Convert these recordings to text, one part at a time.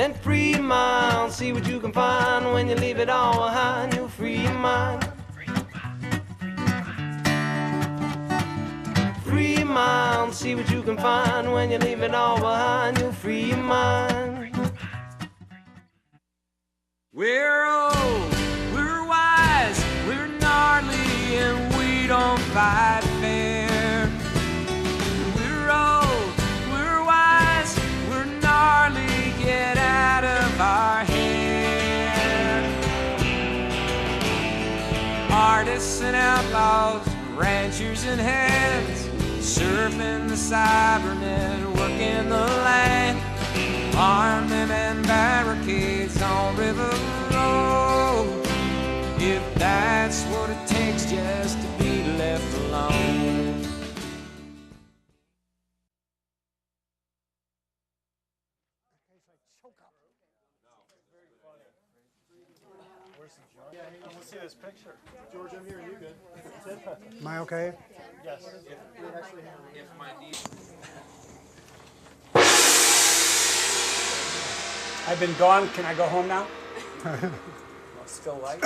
and free your mind. See what you can find when you leave it all behind. You'll free your mind. Free your mind. See what you can find when you leave it all behind. You'll free your mind. We're old, we're wise, we're gnarly, and we don't fight fair. We're old, we're wise, we're gnarly, get out of our hair. Artists and outlaws, ranchers and heads, surfing the cybernet, working the land. Arming and barricades on River Road. If that's what it takes just to be left alone. Yeah, I want to see this picture. George, I'm here. You good? Am I okay? Yes. I've been gone. Can I go home now? Still light?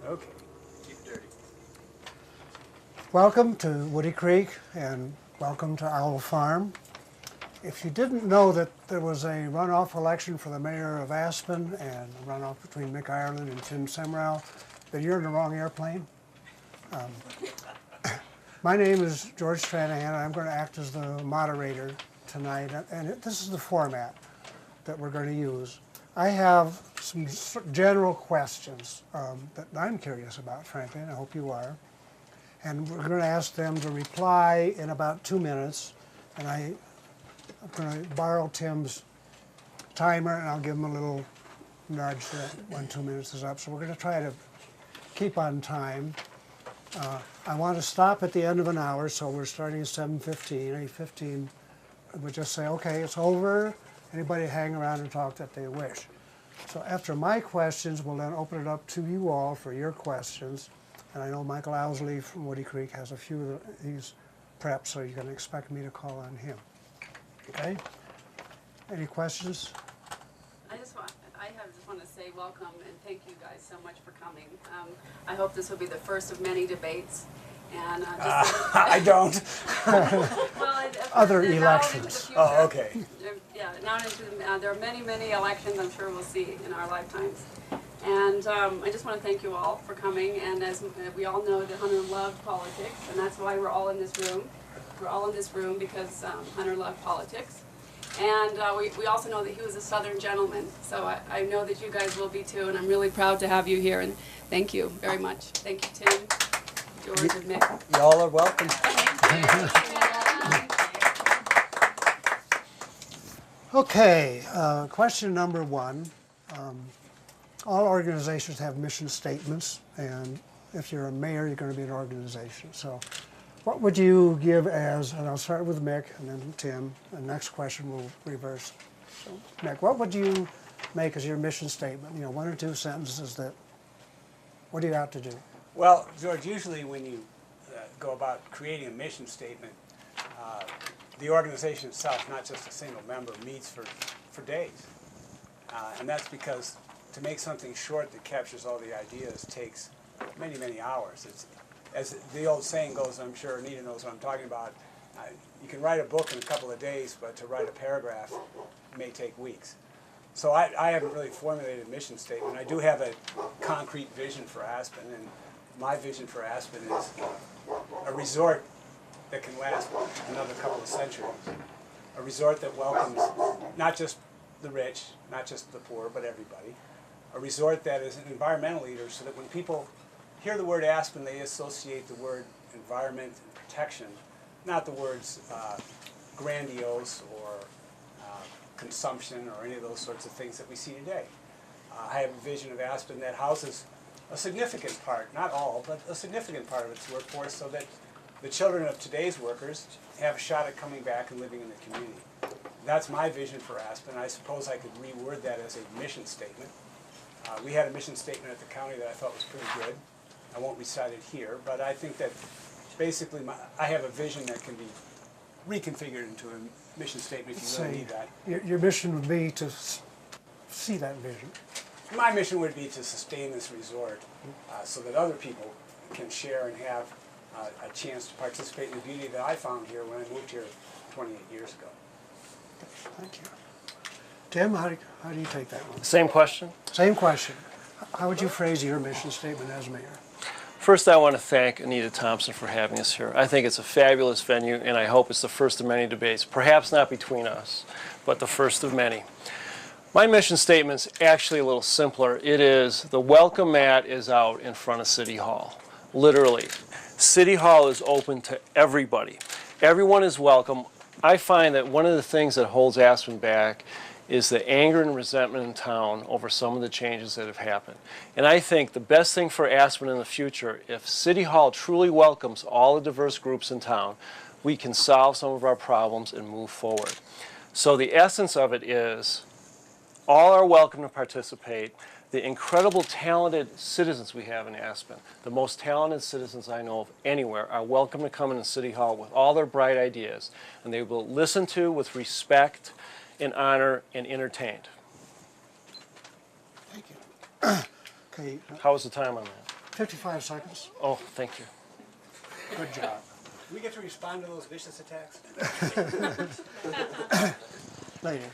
Okay. Keep dirty. Welcome to Woody Creek and welcome to Owl Farm. If you didn't know that there was a runoff election for the mayor of Aspen and a runoff between Mick Ireland and Tim Semrau, then you're in the wrong airplane. My name is George Stranahan. I'm going to act as the moderator tonight, and this is the format that we're going to use. I have some general questions that I'm curious about, frankly, and I hope you are. And we're going to ask them to reply in about 2 minutes. And I'm going to borrow Tim's timer, and I'll give him a little nudge that when 2 minutes is up. So we're going to try to keep on time. I want to stop at the end of an hour, so we're starting at 7:15. 8:15, we'll just say, okay, it's over. Anybody hang around and talk that they wish. So after my questions, we'll then open it up to you all for your questions. And I know Michael Owsley from Woody Creek has a few of these prepped, so you can expect me to call on him. Okay? Any questions? I just want to say welcome and thank you guys so much for coming. I hope this will be the first of many debates. And I don't. well, Other elections. Oh, okay. Yeah, now there are many, many elections I'm sure we'll see in our lifetimes. And I just want to thank you all for coming. And as we all know, that Hunter loved politics, and that's why we're all in this room. We're all in this room because Hunter loved politics. And we also know that he was a Southern gentleman. So I know that you guys will be too, and I'm really proud to have you here. And thank you very much. Thank you, Tim, George, and Mick. Y'all are welcome. Okay, question number one. All organizations have mission statements, and if you're a mayor, you're going to be an organization. So what would you give as, and I'll start with Mick and then Tim, and next question will reverse. So Mick, what would you make as your mission statement? You know, 1 or 2 sentences that, what do you have to do? Well, George, usually when you go about creating a mission statement, the organization itself, not just a single member, meets for days. And that's because to make something short that captures all the ideas takes many, many hours. It's, as the old saying goes, I'm sure Anita knows what I'm talking about, you can write a book in a couple of days, but to write a paragraph may take weeks. So I haven't really formulated a mission statement. I do have a concrete vision for Aspen, and my vision for Aspen is a resort that can last another couple of centuries. A resort that welcomes not just the rich, not just the poor, but everybody. A resort that is an environmental leader so that when people hear the word Aspen, they associate the word environment and protection, not the words grandiose or consumption or any of those sorts of things that we see today. I have a vision of Aspen that houses a significant part, not all, but a significant part of its workforce so that the children of today's workers have a shot at coming back and living in the community. That's my vision for Aspen. I suppose I could reword that as a mission statement. We had a mission statement at the county that I thought was pretty good. I won't recite it here, but I think that basically I have a vision that can be reconfigured into mission statement if you really need that. Your mission would be to see that vision. My mission would be to sustain this resort so that other people can share and have a chance to participate in the beauty that I found here when I moved here 28 years ago. Thank you. Tim, how do you take that one? Same question. Same question. How would you phrase your mission statement as mayor? First, I want to thank Anita Thompson for having us here. I think it's a fabulous venue, and I hope it's the first of many debates, perhaps not between us, but the first of many. My mission statement's actually a little simpler. It is the welcome mat is out in front of City Hall, literally. City Hall is open to everybody. Everyone is welcome. I find that one of the things that holds Aspen back is the anger and resentment in town over some of the changes that have happened. And I think the best thing for Aspen in the future, if City Hall truly welcomes all the diverse groups in town, we can solve some of our problems and move forward. So the essence of it is all are welcome to participate. The incredible talented citizens we have in Aspen, the most talented citizens I know of anywhere, are welcome to come into City Hall with all their bright ideas, and they will listen to with respect and honor and entertained. Thank you. Okay, How was the time on that? 55 seconds. Oh, thank you. Good job. Do we get to respond to those vicious attacks? Later.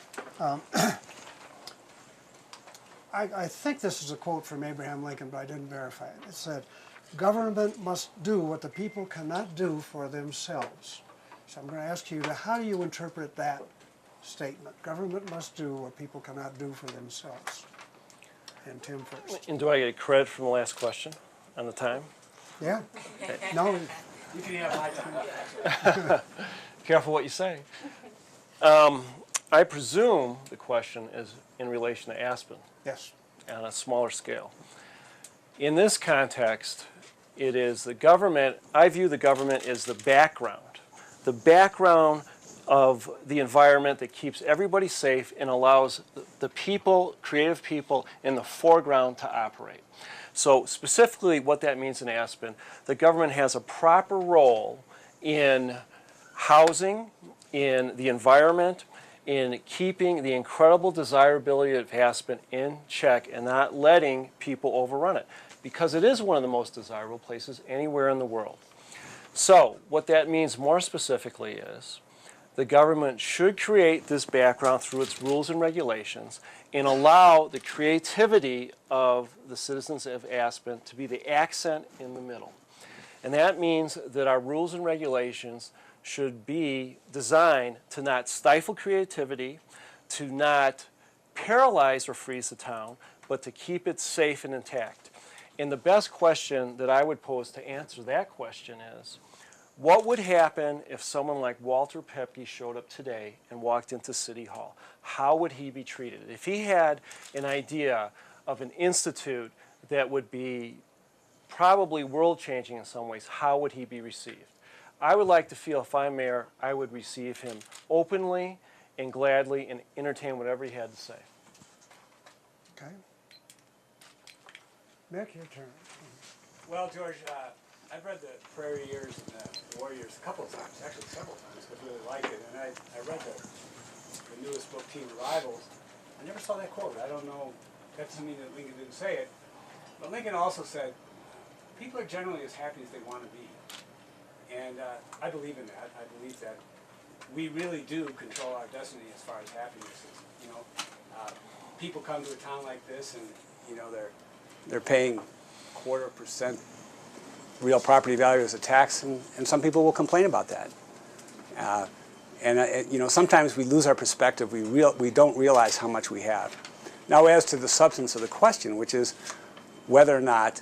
I think this is a quote from Abraham Lincoln, but I didn't verify it. It said, "Government must do what the people cannot do for themselves." So I'm going to ask you, how do you interpret that statement? Government must do what people cannot do for themselves. And Tim first. And do I get credit from the last question on the time? Yeah? No? You can have my time. Careful what you say. I presume the question is in relation to Aspen Yes. on a smaller scale. In this context, it is the government, I view the government as the background of the environment that keeps everybody safe and allows the people, creative people, in the foreground to operate. So specifically what that means in Aspen, the government has a proper role in housing, in the environment, in keeping the incredible desirability of Aspen in check and not letting people overrun it, because it is one of the most desirable places anywhere in the world. So what that means more specifically is the government should create this background through its rules and regulations and allow the creativity of the citizens of Aspen to be the accent in the middle. And that means that our rules and regulations should be designed to not stifle creativity, to not paralyze or freeze the town, but to keep it safe and intact. And the best question that I would pose to answer that question is, what would happen if someone like Walter Pepke showed up today and walked into City Hall? How would he be treated? If he had an idea of an institute that would be probably world-changing in some ways, how would he be received? I would like to feel, if I'm mayor, I would receive him openly and gladly and entertain whatever he had to say. Okay. Mick, your turn. Well, George, I've read the Prairie Years and the Warriors a couple of times, actually several times, because I really liked it. And I read the newest book, Teen Arrivals. I never saw that quote. I don't know, that doesn't mean that Lincoln didn't say it. But Lincoln also said, people are generally as happy as they want to be. And I believe in that. I believe that we really do control our destiny as far as happiness is. You know, people come to a town like this, and you know they're paying 0.25% real property value as a tax, and some people will complain about that. You know, sometimes we lose our perspective. We don't realize how much we have. Now, as to the substance of the question, which is whether or not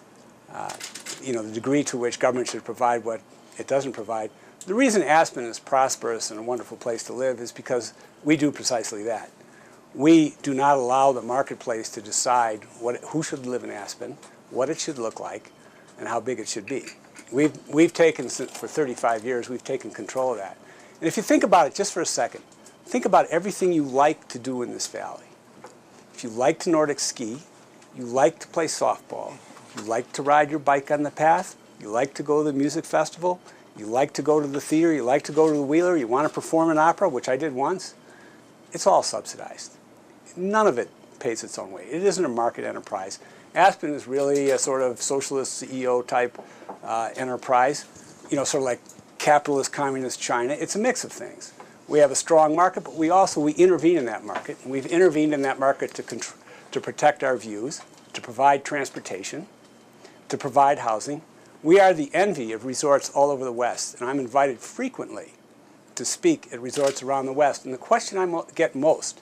you know, the degree to which government should provide what it doesn't provide. The reason Aspen is prosperous and a wonderful place to live is because we do precisely that. We do not allow the marketplace to decide who should live in Aspen, what it should look like, and how big it should be. We've taken, for 35 years, we've taken control of that. And if you think about it just for a second, think about everything you like to do in this valley. If you like to Nordic ski, you like to play softball, you like to ride your bike on the path, you like to go to the music festival, you like to go to the theater, you like to go to the Wheeler, you want to perform an opera, which I did once, it's all subsidized. None of it pays its own way. It isn't a market enterprise. Aspen is really a sort of socialist CEO type enterprise, you know, sort of like capitalist, communist China. It's a mix of things. We have a strong market, but we intervene in that market. And we've intervened in that market to protect our views, to provide transportation, to provide housing. We are the envy of resorts all over the West, and I'm invited frequently to speak at resorts around the West. And the question I get most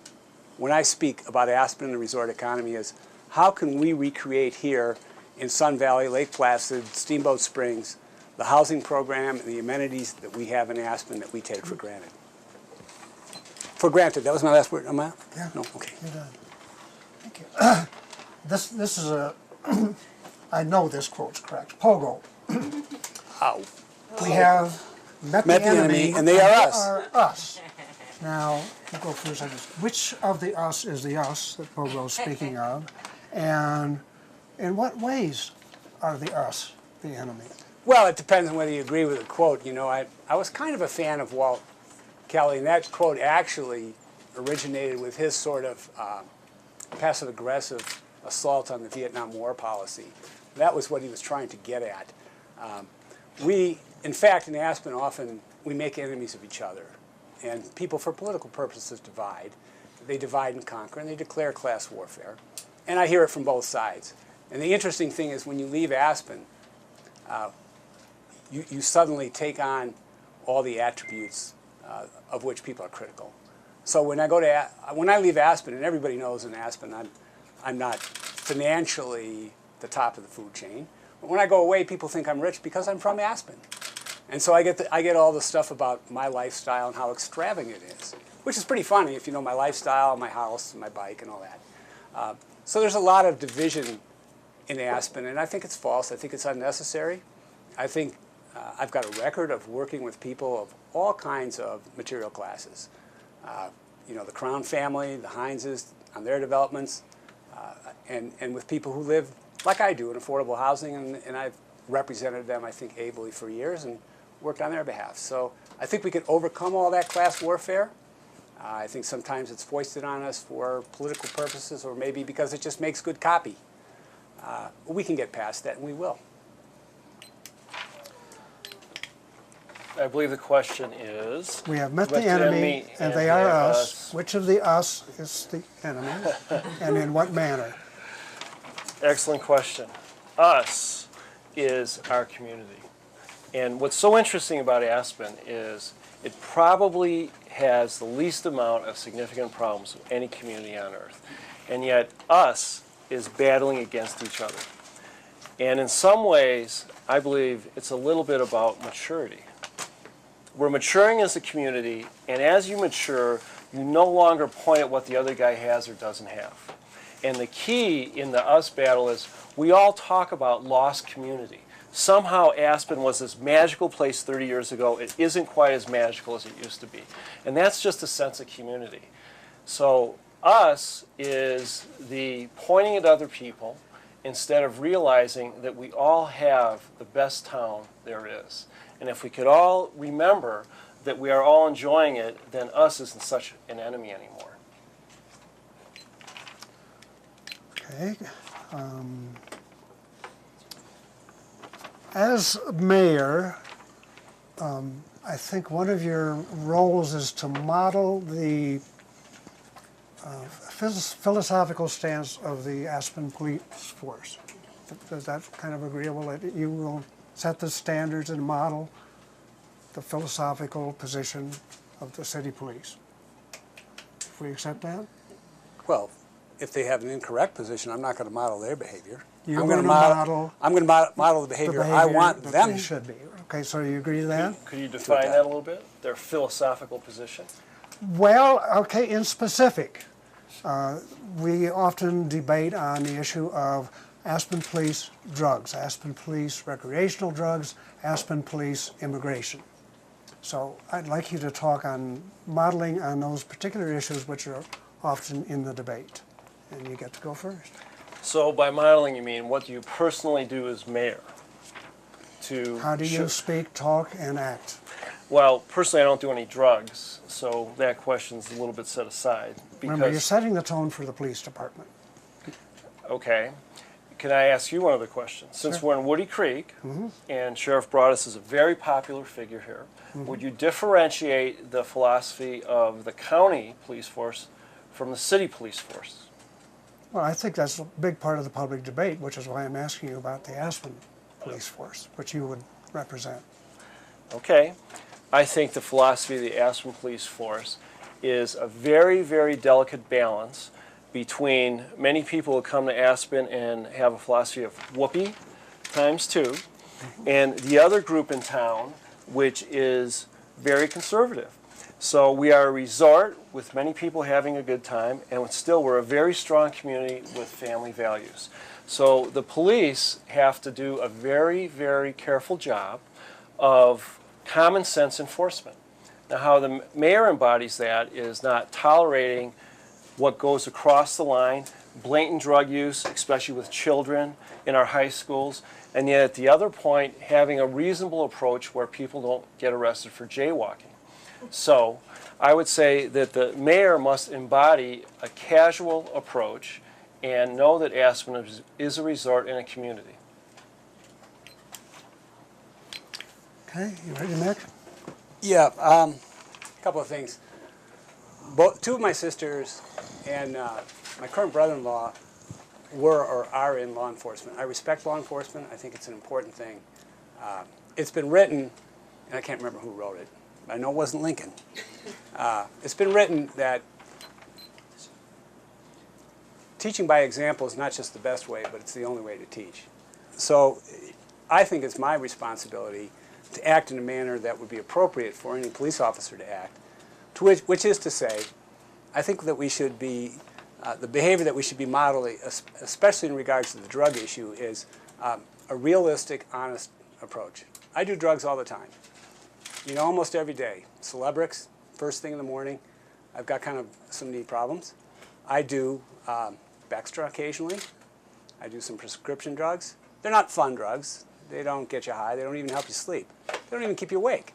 when I speak about Aspen and the resort economy is, how can we recreate here in Sun Valley, Lake Placid, Steamboat Springs, the housing program and the amenities that we have in Aspen that we take for granted? For granted. That was my last word. Am I? Yeah. No? Okay. You're done. Thank you. This is a, I know this quote's correct, Pogo. Ow. We have met the enemy, and they are us. Are us. Now, we'll go through some. Which of the us is the us that Pogo's speaking of, and in what ways are the us the enemy? Well, it depends on whether you agree with the quote. You know, I was kind of a fan of Walt Kelly, and that quote actually originated with his sort of passive-aggressive assault on the Vietnam War policy. That was what he was trying to get at. We, in fact, in Aspen, often we make enemies of each other. And people, for political purposes, divide. They divide and conquer, and they declare class warfare. And I hear it from both sides. And the interesting thing is when you leave Aspen, you suddenly take on all the attributes of which people are critical. So when I leave Aspen, and everybody knows in Aspen I'm not financially the top of the food chain, but when I go away, people think I'm rich because I'm from Aspen. And so I get all the stuff about my lifestyle and how extravagant it is, which is pretty funny if you know my lifestyle, my house, my bike, and all that. So there's a lot of division in Aspen, and I think it's false. I think it's unnecessary. I think I've got a record of working with people of all kinds of material classes. You know, the Crown family, the Hineses on their developments, and with people who live, like I do, in affordable housing, and I've represented them, I think, ably for years and worked on their behalf. So I think we can overcome all that class warfare. I think sometimes it's foisted on us for political purposes or maybe because it just makes good copy. We can get past that, and we will. I believe the question is... We have met the enemy, and they are us. Which of the us is the enemy, and in what manner? Excellent question. Us is our community. And what's so interesting about Aspen is it probably has the least amount of significant problems of any community on earth. And yet us is battling against each other. And in some ways, I believe it's a little bit about maturity. We're maturing as a community, and as you mature, you no longer point at what the other guy has or doesn't have. And the key in the us battle is we all talk about lost community. Somehow Aspen was this magical place 30 years ago. It isn't quite as magical as it used to be. And that's just a sense of community. So us is the pointing at other people instead of realizing that we all have the best town there is. And if we could all remember that we are all enjoying it, then us isn't such an enemy anymore. Okay. As mayor, I think one of your roles is to model the philosophical stance of the Aspen Police Force. Is that kind of agreeable that you will set the standards and model the philosophical position of the city police? If we accept that? Well, if they have an incorrect position, I'm not going to model their behavior. You're I'm going to I'm going to model the behavior I want that them. they should be. Okay, so you agree to that? Could you define that a little bit? Their philosophical position? Well, okay, in specific, we often debate on the issue of Aspen Police drugs, Aspen Police recreational drugs, Aspen Police immigration. So I'd like you to talk on modeling on those particular issues which are often in the debate. And you get to go first. So by modeling, you mean what do you personally do as mayor to... How do you speak, talk, and act? Well, personally, I don't do any drugs, so that question's a little bit set aside. Remember, you're setting the tone for the police department. Okay. Can I ask you one other question? Since we're in Woody Creek, and Sheriff Broadus is a very popular figure here, would you differentiate the philosophy of the county police force from the city police force? Well, I think that's a big part of the public debate, which is why I'm asking you about the Aspen police force, which you would represent. Okay. I think the philosophy of the Aspen police force is a very, very delicate balance between many people who come to Aspen and have a philosophy of whoopee times two, and the other group in town, which is very conservative. So we are a resort with many people having a good time, and still we're a very strong community with family values. So the police have to do a very, very careful job of common sense enforcement. Now, how the mayor embodies that is not tolerating what goes across the line, blatant drug use, especially with children in our high schools, and yet at the other point, having a reasonable approach where people don't get arrested for jaywalking. So I would say that the mayor must embody a casual approach and know that Aspen is a resort and a community. Okay, you ready, Mick? Yeah, a couple of things. Two of my sisters and my current brother-in-law were or are in law enforcement. I respect law enforcement. I think it's an important thing. It's been written, and I can't remember who wrote it. I know it wasn't Lincoln. It's been written that teaching by example is not just the best way, but it's the only way to teach. So I think it's my responsibility to act in a manner that would be appropriate for any police officer to act, which is to say, I think that we should be, the behavior that we should be modeling, especially in regards to the drug issue, is a realistic, honest approach. I do drugs all the time, almost every day. Celebrix, first thing in the morning. I've got kind of some knee problems. I do Bextra occasionally. I do some prescription drugs. They're not fun drugs. They don't get you high. They don't even help you sleep. They don't even keep you awake.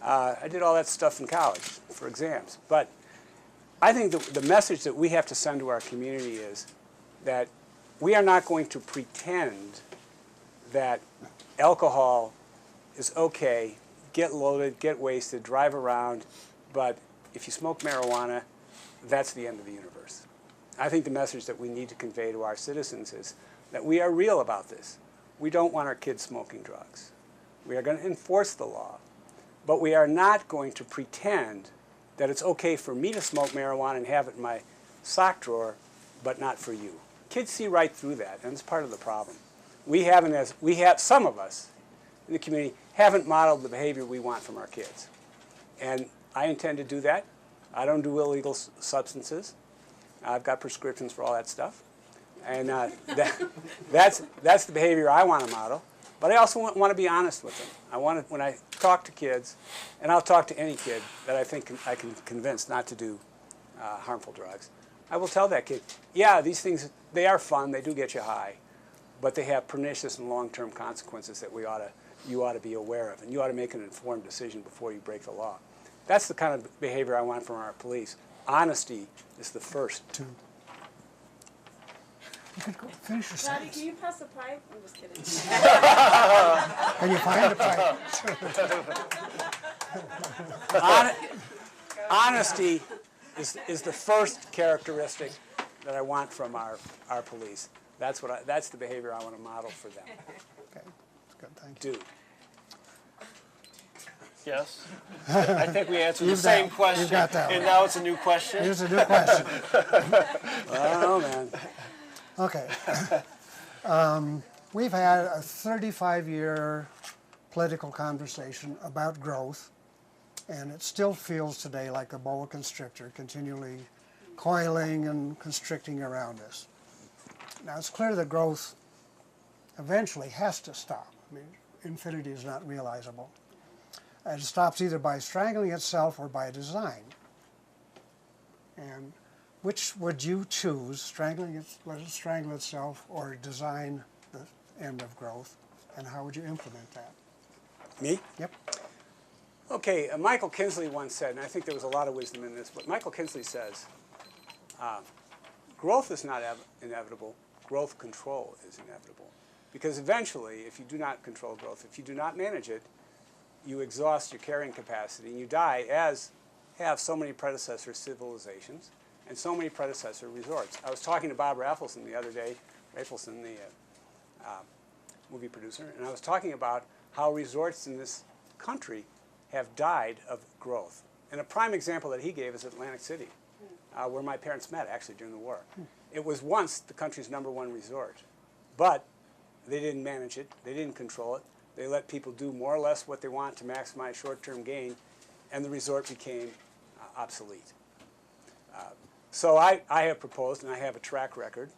I did all that stuff in college for exams. But I think the message that we have to send to our community is that we are not going to pretend that alcohol is okay, get loaded, get wasted, drive around, but if you smoke marijuana, that's the end of the universe. I think the message that we need to convey to our citizens is that we are real about this. We don't want our kids smoking drugs. We are going to enforce the law, but we are not going to pretend that it's okay for me to smoke marijuana and have it in my sock drawer, but not for you. Kids see right through that, and it's part of the problem. Some of us in the community haven't modeled the behavior we want from our kids. And I intend to do that. I don't do illegal substances. I've got prescriptions for all that stuff. And that's the behavior I want to model. But I also want to be honest with them. When I talk to kids, and I'll talk to any kid that I think I can convince not to do harmful drugs, I will tell that kid, yeah, these things, they are fun, they do get you high, but they have pernicious and long-term consequences that you ought to be aware of, and you ought to make an informed decision before you break the law. That's the kind of behavior I want from our police. Honesty is the first. You could go finish your Daddy, sentence. can you pass the pipe? I'm just kidding. Can you find a pipe? Honesty is the first characteristic that I want from our police. That's the behavior I want to model for them. Okay, that's good, thank you. Do. Yes? I think we answered the You've same got- question, you've got that and one. now it's a new question. Here's a new question. I don't know, man. Okay. We've had a 35-year political conversation about growth, and it still feels today like a boa constrictor, continually coiling and constricting around us. Now, it's clear that growth eventually has to stop. I mean, infinity is not realizable. And it stops either by strangling itself or by design. And which would you choose, let it strangle itself, or design the end of growth, and how would you implement that? Me? Yep. Okay, Michael Kinsley once said, and I think there was a lot of wisdom in this, but Michael Kinsley says, growth is not inevitable, growth control is inevitable. Because eventually, if you do not control growth, if you do not manage it, you exhaust your carrying capacity and you die, as have so many predecessor civilizations and so many predecessor resorts. I was talking to Bob Rafelson the other day, Rafelson, the movie producer, and I was talking about how resorts in this country have died of growth. And a prime example that he gave is Atlantic City, where my parents met actually during the war. It was once the country's #1 resort, but they didn't manage it, they didn't control it, they let people do more or less what they want to maximize short-term gain, and the resort became obsolete. So I have proposed, and I have a track record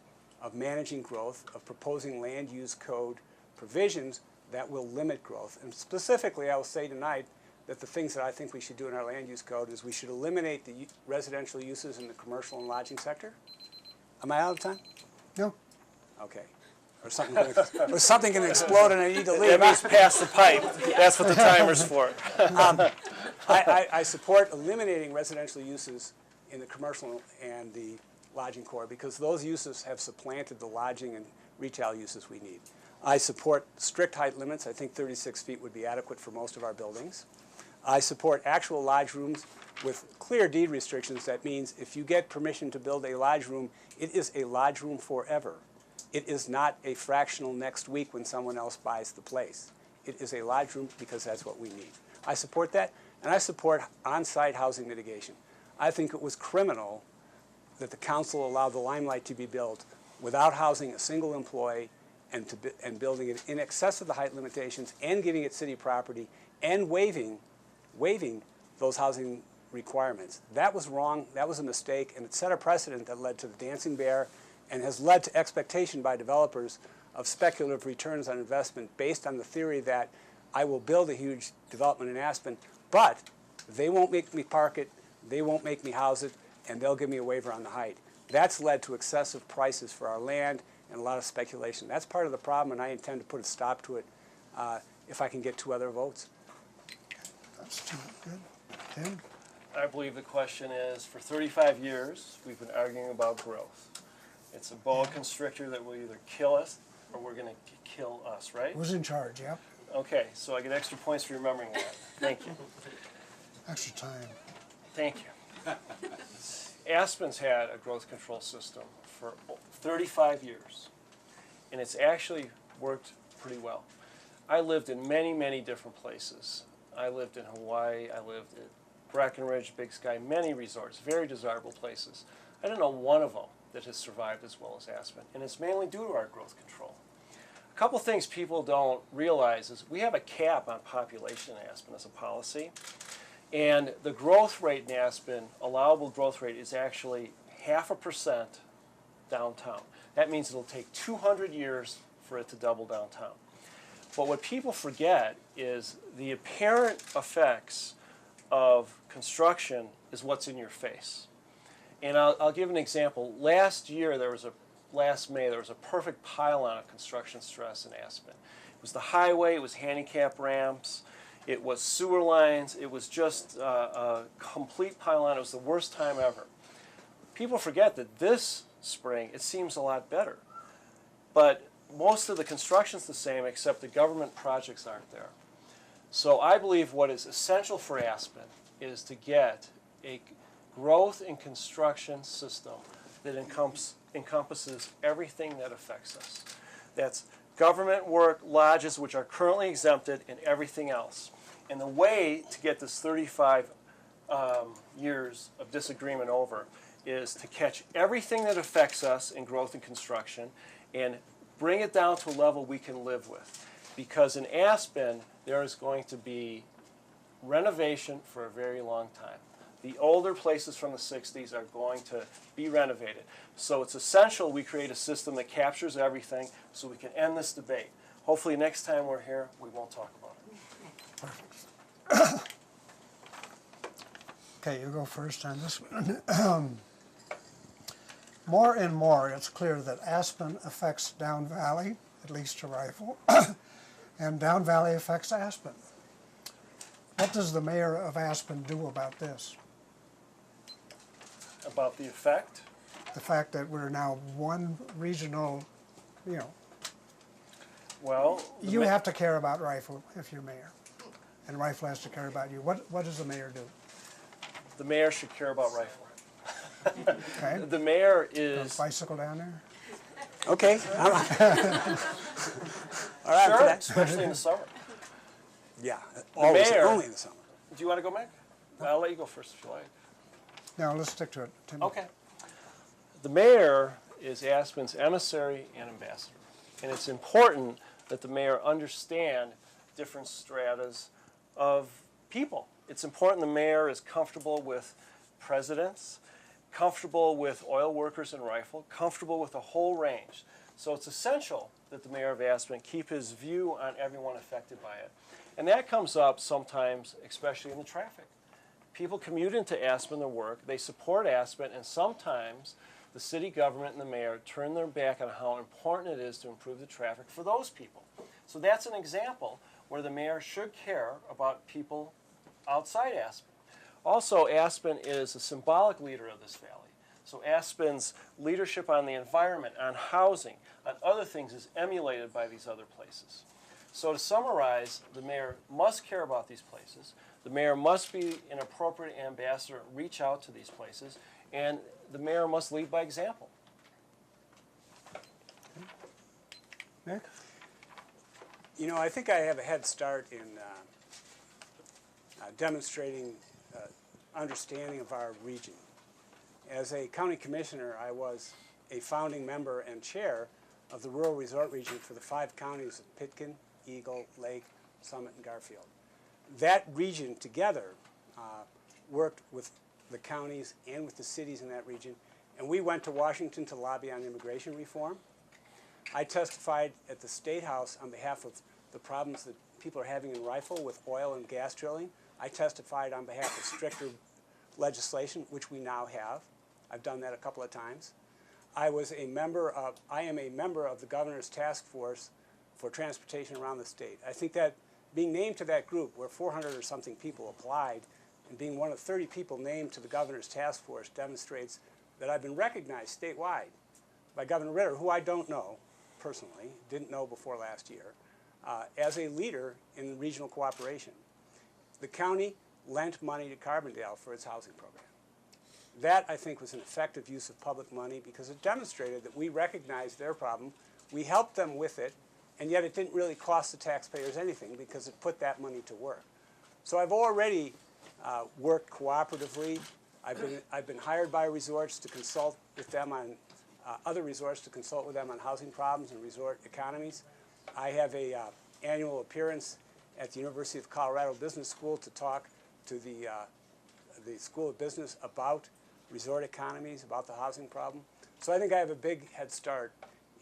of managing growth, of proposing land use code provisions that will limit growth. And specifically, I will say tonight that the things that I think we should do in our land use code is we should eliminate the residential uses in the commercial and lodging sector. Am I out of time? No. Okay. Or something can explode and I need to leave. That means pass the pipe. That's what the timer's for. I support eliminating residential uses in the commercial and the lodging core because those uses have supplanted the lodging and retail uses we need. I support strict height limits. I think 36 feet would be adequate for most of our buildings. I support actual lodge rooms with clear deed restrictions. That means if you get permission to build a lodge room, it is a lodge room forever. It is not a fractional next week when someone else buys the place. It is a lodge room because that's what we need. I support that, and I support on-site housing mitigation. I think it was criminal that the council allowed the Limelight to be built without housing a single employee and building it in excess of the height limitations and giving it city property and waiving those housing requirements. That was wrong, that was a mistake, and it set a precedent that led to the Dancing Bear and has led to expectation by developers of speculative returns on investment based on the theory that I will build a huge development in Aspen, but they won't make me park it, they won't make me house it, and they'll give me a waiver on the height. That's led to excessive prices for our land and a lot of speculation. That's part of the problem, and I intend to put a stop to it if I can get 2 other votes. That's too good. Tim? I believe the question is, for 35 years, we've been arguing about growth. It's a boa constrictor that will either kill us or we're going to kill us, right? Who's in charge, yep. Okay, so I get extra points for remembering that. Thank you. Extra time. Thank you. Aspen's had a growth control system for 35 years, and it's actually worked pretty well. I lived in many, many different places. I lived in Hawaii, I lived in Breckenridge, Big Sky, many resorts, very desirable places. I don't know one of them that has survived as well as Aspen, and it's mainly due to our growth control. A couple things people don't realize is we have a cap on population in Aspen as a policy, and the growth rate in Aspen, allowable growth rate, is actually 0.5% downtown. That means it'll take 200 years for it to double downtown. But what people forget is the apparent effects of construction is what's in your face. And I'll give an example. Last May, there was a perfect pile-on of construction stress in Aspen. It was the highway, it was handicap ramps, it was sewer lines, it was just a complete pile-on. It was the worst time ever. People forget that this spring, it seems a lot better. But most of the construction's the same, except the government projects aren't there. So I believe what is essential for Aspen is to get a growth in construction system that encompasses everything that affects us. That's government work, lodges, which are currently exempted, and everything else. And the way to get this 35 years of disagreement over is to catch everything that affects us in growth and construction and bring it down to a level we can live with. Because in Aspen, there is going to be renovation for a very long time. The older places from the 60s are going to be renovated. So it's essential we create a system that captures everything so we can end this debate. Hopefully next time we're here, we won't talk about it. Perfect. Okay, you go first on this one. More and more, it's clear that Aspen affects Down Valley, at least to Rifle, and Down Valley affects Aspen. What does the mayor of Aspen do about this? About the effect? The fact that we're now one regional, Well, you have to care about Rifle if you're mayor, and Rifle has to care about you. What does the mayor do? the mayor should care about Rifle. Okay, The mayor is bicycle down there? Okay. All right. All right. sure, for that. especially in the summer. Yeah. Always, mayor- only in the summer. Do you want to go, Mick? I'll let you go first if you like. No, let's stick to it. Tim. Okay. The mayor is Aspen's emissary and ambassador. And it's important that the mayor understand different stratas of people. It's important the mayor is comfortable with presidents, comfortable with oil workers and Rifle, comfortable with a whole range. So it's essential that the mayor of Aspen keep his view on everyone affected by it. And that comes up sometimes, especially in the traffic. People commute into Aspen to work, they support Aspen, and sometimes the city government and the mayor turn their back on how important it is to improve the traffic for those people. So that's an example where the mayor should care about people outside Aspen. Also, Aspen is a symbolic leader of this valley. So Aspen's leadership on the environment, on housing, on other things is emulated by these other places. So to summarize, the mayor must care about these places. The mayor must be an appropriate ambassador, reach out to these places, and the mayor must lead by example. Nick? You know, I think I have a head start in demonstrating understanding of our region. As a county commissioner, I was a founding member and chair of the rural resort region for the 5 counties of Pitkin, Eagle, Lake, Summit, and Garfield. That region together worked with the counties and with the cities in that region, and we went to Washington to lobby on immigration reform. I testified at the State House on behalf of the problems that people are having in Rifle with oil and gas drilling. I testified on behalf of stricter legislation, which we now have. I've done that a couple of times. I am a member of the governor's task force for transportation around the state. I think that being named to that group, where 400 or something people applied, and being one of 30 people named to the governor's task force demonstrates that I've been recognized statewide by Governor Ritter, who I don't know personally, didn't know before last year, as a leader in regional cooperation. The county lent money to Carbondale for its housing program. That, I think, was an effective use of public money because it demonstrated that we recognized their problem, we helped them with it, and yet it didn't really cost the taxpayers anything because it put that money to work. So I've already worked cooperatively. I've been hired by resorts to consult with them on other resorts to consult with them on housing problems and resort economies. I have a annual appearance at the University of Colorado Business School to talk to the School of Business about resort economies, about the housing problem. So I think I have a big head start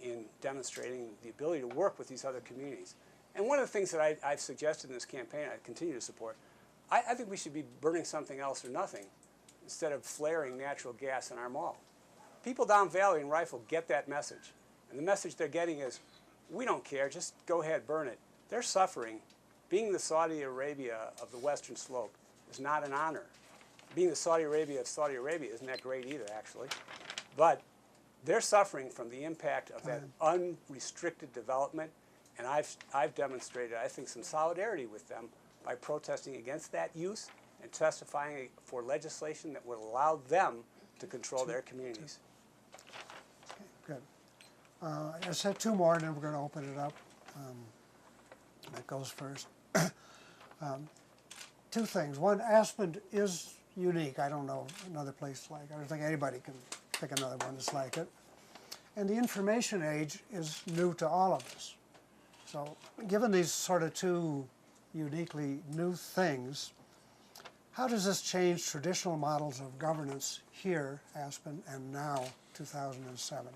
in demonstrating the ability to work with these other communities. And one of the things that I've suggested in this campaign, I continue to support, I think we should be burning something else or nothing instead of flaring natural gas in our mall. People down Valley and Rifle get that message. And the message they're getting is, we don't care, just go ahead, burn it. They're suffering. Being the Saudi Arabia of the Western Slope is not an honor. Being the Saudi Arabia of Saudi Arabia isn't that great either, actually. But they're suffering from the impact of that unrestricted development, and I've demonstrated, I think, some solidarity with them by protesting against that use and testifying for legislation that would allow them to control their communities. Good. I just have 2 more, and then we're going to open it up. That goes first. 2 things. One, Aspen is unique. I don't know another place like it. I don't think anybody can pick another one that's like it. And the information age is new to all of us. So given these sort of 2 uniquely new things, how does this change traditional models of governance here, Aspen, and now, 2007?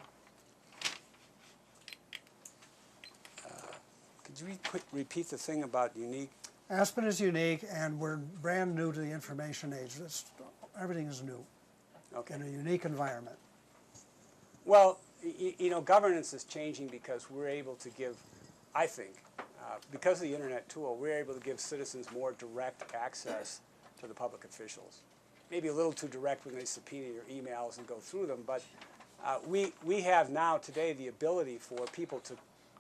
Could you repeat the thing about unique? Aspen is unique, and we're brand new to the information age. Everything is new in a unique environment. Well, you know, governance is changing because we're able to give, I think, because of the internet tool, we're able to give citizens more direct access to the public officials. Maybe a little too direct when they subpoena your emails and go through them, but we have now today the ability for people to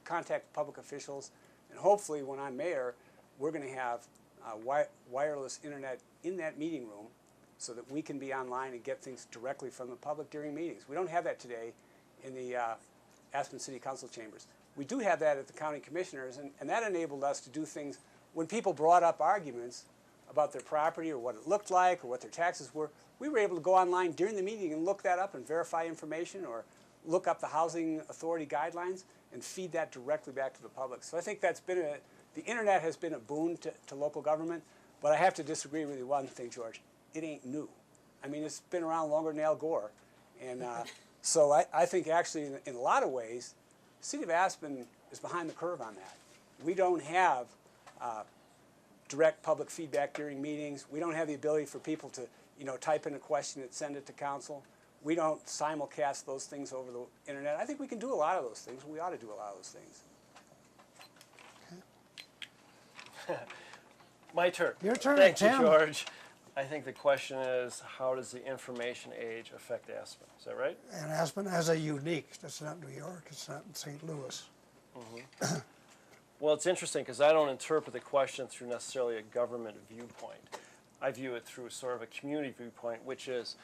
contact public officials, and hopefully when I'm mayor, we're going to have wireless internet in that meeting room so that we can be online and get things directly from the public during meetings. We don't have that today in the Aspen City Council chambers. We do have that at the county commissioners, and that enabled us to do things when people brought up arguments about their property or what it looked like or what their taxes were. We were able to go online during the meeting and look that up and verify information or look up the housing authority guidelines and feed that directly back to the public. So I think that's been the internet has been a boon to local government, but I have to disagree with you one thing, George. It ain't new. I mean, it's been around longer than Al Gore. And so I think actually in a lot of ways, the city of Aspen is behind the curve on that. We don't have direct public feedback during meetings. We don't have the ability for people to type in a question and send it to council. We don't simulcast those things over the internet. I think we can do a lot of those things. We ought to do a lot of those things. My turn. Your turn, Thank you, Tim. George. I think the question is, how does the information age affect Aspen? Is that right? And Aspen has a unique, it's not New York, it's not St. Louis. Well, it's interesting because I don't interpret the question through necessarily a government viewpoint. I view it through sort of a community viewpoint, which is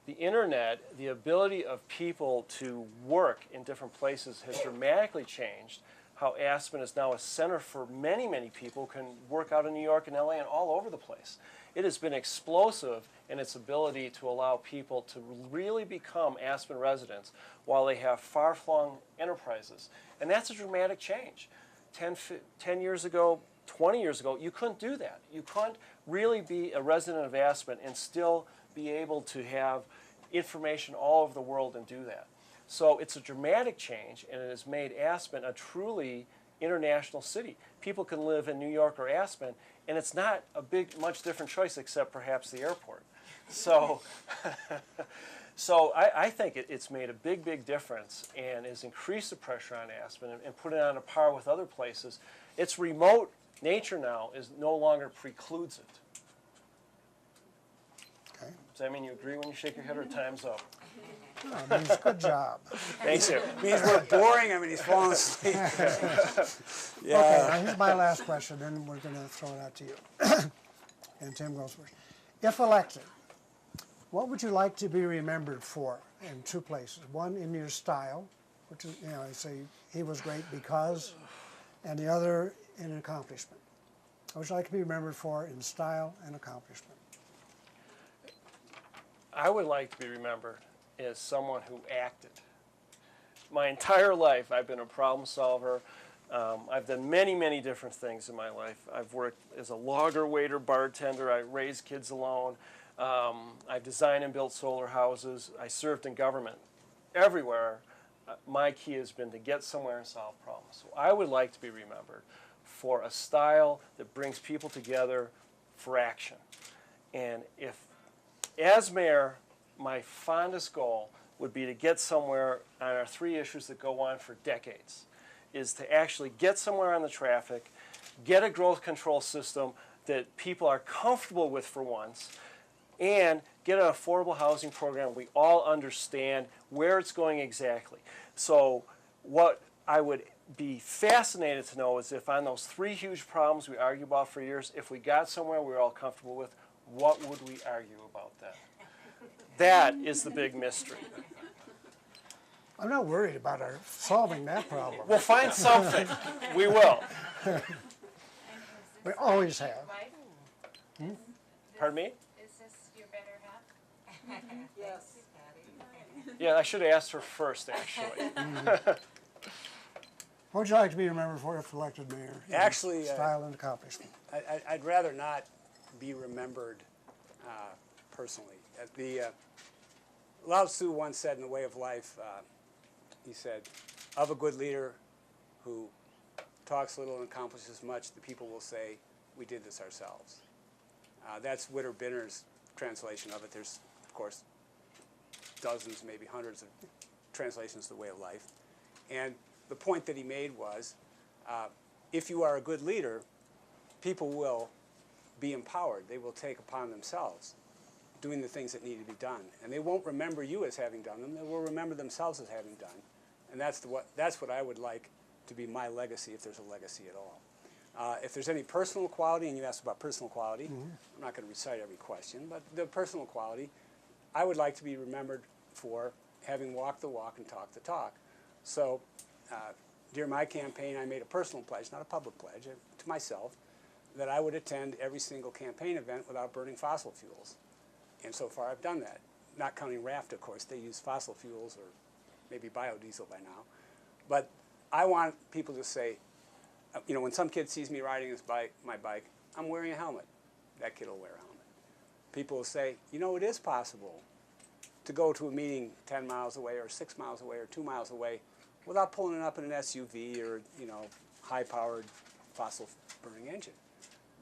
the internet, the ability of people to work in different places has dramatically changed. How Aspen is now a center for many, many people who can work out in New York and LA and all over the place. It has been explosive in its ability to allow people to really become Aspen residents while they have far-flung enterprises. And that's a dramatic change. 10 years ago, 20 years ago, you couldn't do that. You couldn't really be a resident of Aspen and still be able to have information all over the world and do that. So it's a dramatic change, and it has made Aspen a truly international city. People can live in New York or Aspen, and it's not a much different choice except perhaps the airport. So, I think it's made a big difference and has increased the pressure on Aspen and put it on a par with other places. Its remote nature now no longer precludes it. Okay. Does that mean you agree when you shake your head, or time's up? No, it means good job. Thank you. Means we're boring. I mean, he's falling asleep. Yeah. Okay, now here's my last question, then we're going to throw it out to you. And Tim goes first. If elected, what would you like to be remembered for in two places? One, in your style, which is, I say he was great because, and the other in accomplishment. What would you like to be remembered for in style and accomplishment? I would like to be remembered as someone who acted. My entire life, I've been a problem solver. I've done many different things in my life. I've worked as a logger, waiter, bartender. I raised kids alone. I've designed and built solar houses. I served in government. Everywhere, my key has been to get somewhere and solve problems. So I would like to be remembered for a style that brings people together for action. And if, as mayor, my fondest goal would be to get somewhere on our three issues that go on for decades, is to actually get somewhere on the traffic, get a growth control system that people are comfortable with for once, and get an affordable housing program we all understand where it's going exactly. So what I would be fascinated to know is if on those three huge problems we argue about for years, if we got somewhere we were all comfortable with, what would we argue about then? That is the big mystery. I'm not worried about our solving that problem. We'll find something. We will. We always have. Pardon me? Is this your better half? Yes. Yeah, I should have asked her first, actually. What would you like to be remembered for if elected mayor? in Actually, style and accomplishment. I'd rather not be remembered personally. Lao Tzu once said in The Way of Life, he said, of a good leader who talks little and accomplishes much, the people will say, we did this ourselves. That's Witter Binner's translation of it. There's, of course, dozens, maybe hundreds of translations of The Way of Life. And the point that he made was, if you are a good leader, people will be empowered. They will take upon themselves doing the things that need to be done. And they won't remember you as having done them. They will remember themselves as having done. And that's what I would like to be my legacy, if there's a legacy at all. If there's any personal quality, and you asked about personal quality, I'm not going to recite every question, but the personal quality, I would like to be remembered for having walked the walk and talked the talk. So during my campaign, I made a personal pledge, not a public pledge, to myself, that I would attend every single campaign event without burning fossil fuels. And so far I've done that. Not counting RAFT, of course. They use fossil fuels or maybe biodiesel by now. But I want people to say, you know, when some kid sees me riding my bike, I'm wearing a helmet. That kid will wear a helmet. People will say, you know, it is possible to go to a meeting 10 miles away or 6 miles away or 2 miles away without pulling it up in an SUV or, you know, high-powered fossil-burning engine.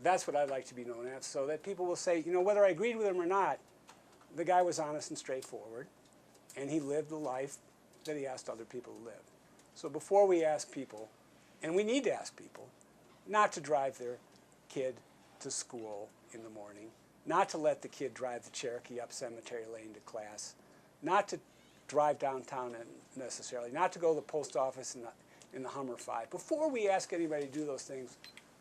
That's what I'd like to be known as, so that people will say, you know, whether I agreed with him or not, the guy was honest and straightforward, and he lived the life that he asked other people to live. So before we ask people, and we need to ask people, not to drive their kid to school in the morning, not to let the kid drive the Cherokee up Cemetery Lane to class, not to drive downtown necessarily, not to go to the post office in the Hummer 5. Before we ask anybody to do those things,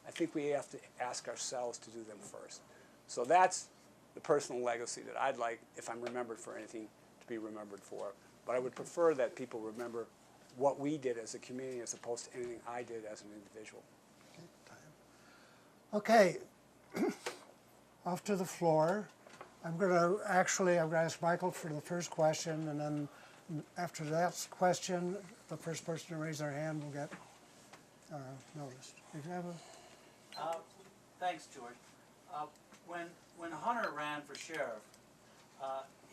I think we have to ask ourselves to do them first. So that's the personal legacy that I'd like, if I'm remembered for anything, to be remembered for. But I would prefer that people remember what we did as a community as opposed to anything I did as an individual. Okay, off to the floor. I'm going to ask Michael for the first question, and then after that question, the first person to raise their hand will get noticed. If you have a... Thanks, George. When Hunter ran for sheriff,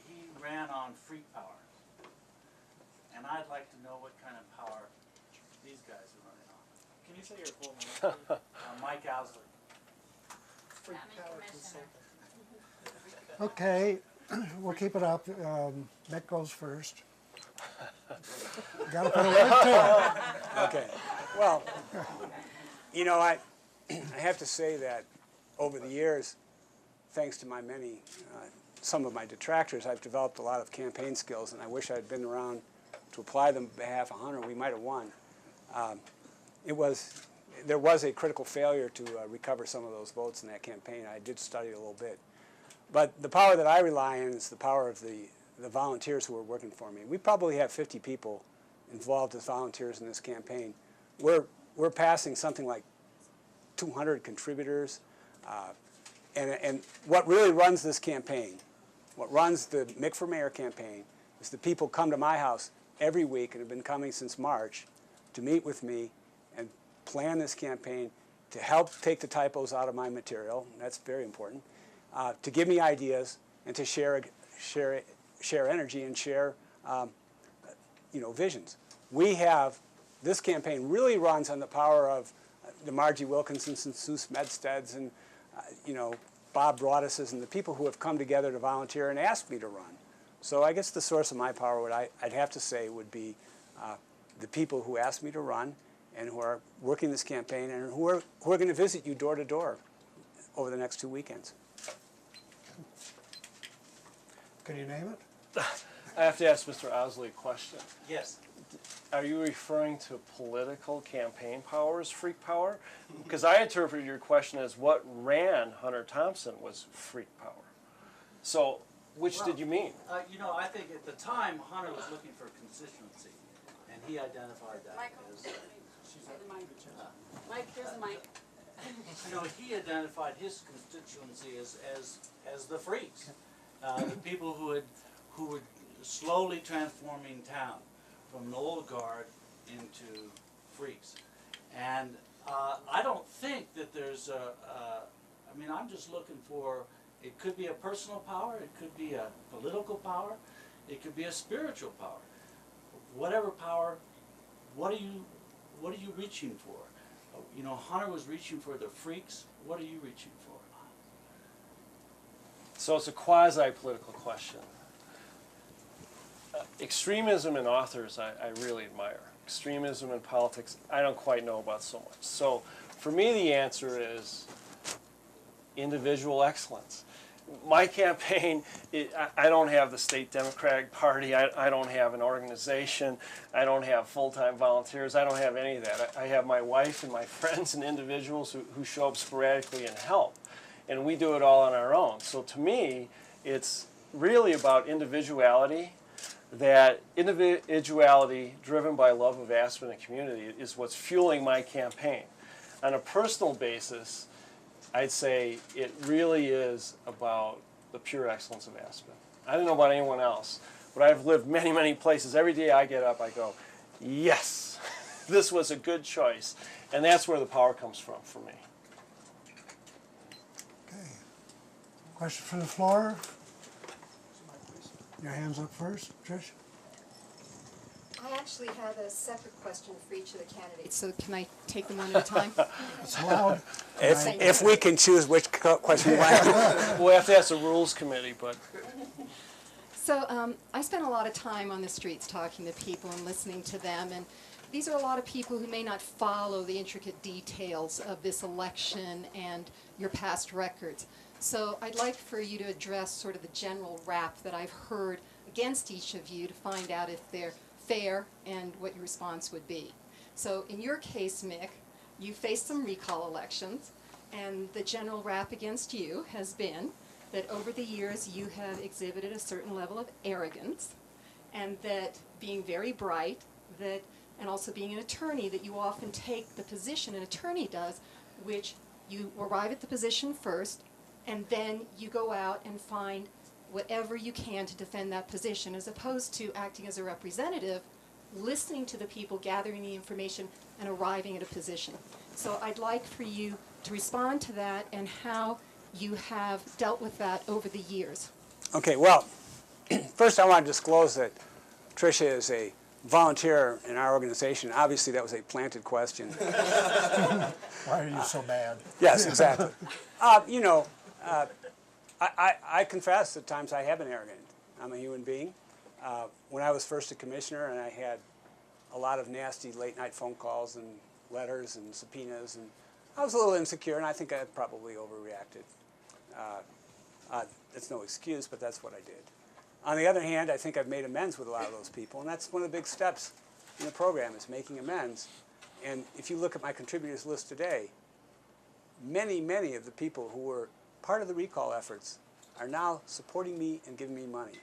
he ran on freak power. And I'd like to know what kind of power these guys are running on. Can you say your full name? Mike Owsley. Freak Power Consulting. Okay, we'll keep it up. Mick goes first. Got to put a word to it. Okay. Well, you know, I have to say that over the years, thanks to my some of my detractors, I've developed a lot of campaign skills, and I wish I'd been around to apply them on behalf of Hunter. We might have won. There was a critical failure to recover some of those votes in that campaign. I did study a little bit. But the power that I rely on is the power of the volunteers who are working for me. We probably have 50 people involved as volunteers in this campaign. We're passing something like 200 contributors. And what really runs this campaign, what runs the Mick for Mayor campaign, is the people come to my house every week and have been coming since March to meet with me and plan this campaign to help take the typos out of my material. That's very important. To give me ideas and to share energy and share visions. This campaign really runs on the power of the Margie Wilkinsons and Sue Smedsteads and Bob Broaddus's and the people who have come together to volunteer and ask me to run. So I guess the source of my power, I'd have to say, would be the people who asked me to run and who are working this campaign and who are going to visit you door to door over the next 2 weekends. Can you name it? I have to ask Mr. Owsley a question. Yes. Are you referring to political campaign power as freak power? Because I interpreted your question as what ran Hunter Thompson was freak power. So, which did you mean? I think at the time Hunter was looking for constituency, and he identified that Michael, as. the mic. Mike, here's the mic. He identified his constituency as the freaks, the people who were slowly transforming town from an old guard into freaks. And I don't think that there's I'm just looking for, it could be a personal power, it could be a political power, it could be a spiritual power. Whatever power, what are you reaching for? Hunter was reaching for the freaks. What are you reaching for? So it's a quasi-political question. Extremism in authors I really admire. Extremism in politics I don't quite know about so much. So For me, the answer is individual excellence. My campaign, I don't have the state Democratic Party, I don't have an organization, I don't have full-time volunteers, I don't have any of that. I have my wife and my friends and individuals who show up sporadically and help. And we do it all on our own. So to me, it's really about individuality. That individuality driven by love of Aspen and community is what's fueling my campaign. On a personal basis, I'd say it really is about the pure excellence of Aspen. I don't know about anyone else, but I've lived many, many places. Every day I get up, I go, yes, this was a good choice. And that's where the power comes from for me. Okay. Question from the floor? Your hand's up first, Trish. I actually have a separate question for each of the candidates, so can I take them one at a time? It's allowed. If we can choose which question we want. We'll have to ask the Rules Committee, but So I spent a lot of time on the streets talking to people and listening to them, and these are a lot of people who may not follow the intricate details of this election and your past records. So I'd like for you to address sort of the general rap that I've heard against each of you to find out if they're fair and what your response would be. So in your case, Mick, you faced some recall elections, and the general rap against you has been that over the years you have exhibited a certain level of arrogance, and that being very bright, that and also being an attorney, that you often take the position an attorney does, which you arrive at the position first, and then you go out and find whatever you can to defend that position, as opposed to acting as a representative, listening to the people, gathering the information, and arriving at a position. So I'd like for you to respond to that and how you have dealt with that over the years. Okay, well, first I want to disclose that Tricia is a volunteer in our organization. Obviously, that was a planted question. Why are you so bad? Yes, exactly. You know, I confess at times I have been arrogant. I'm a human being. When I was first a commissioner and I had a lot of nasty late-night phone calls and letters and subpoenas, and I was a little insecure, and I think I probably overreacted. It's no excuse, but that's what I did. On the other hand, I think I've made amends with a lot of those people, and that's one of the big steps in the program is making amends. And if you look at my contributors list today, many, many of the people who were part of the recall efforts are now supporting me and giving me money.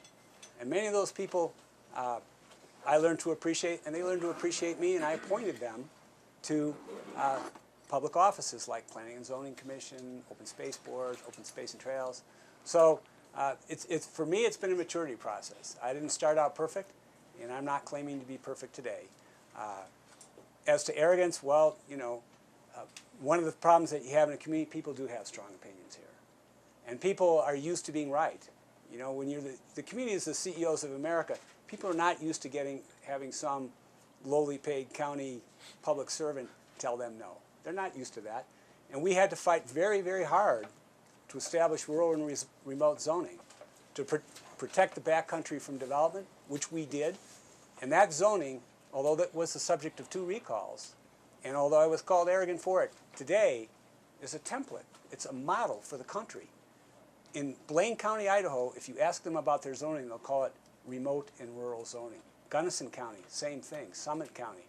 And many of those people I learned to appreciate, and they learned to appreciate me, and I appointed them to public offices like Planning and Zoning Commission, Open Space Board, Open Space and Trails. So it's for me, it's been a maturity process. I didn't start out perfect, and I'm not claiming to be perfect today. As to arrogance, well, you know, one of the problems that you have in a community, people do have strong opinions here. And people are used to being right. You know, when you're the community is the CEOs of America, people are not used to having some lowly paid county public servant tell them no. They're not used to that. And we had to fight very, very hard to establish rural and remote zoning, to protect the backcountry from development, which we did. And that zoning, although that was the subject of 2 recalls, and although I was called arrogant for it, today is a template. It's a model for the country. In Blaine County, Idaho, if you ask them about their zoning, they'll call it remote and rural zoning. Gunnison County, same thing. Summit County.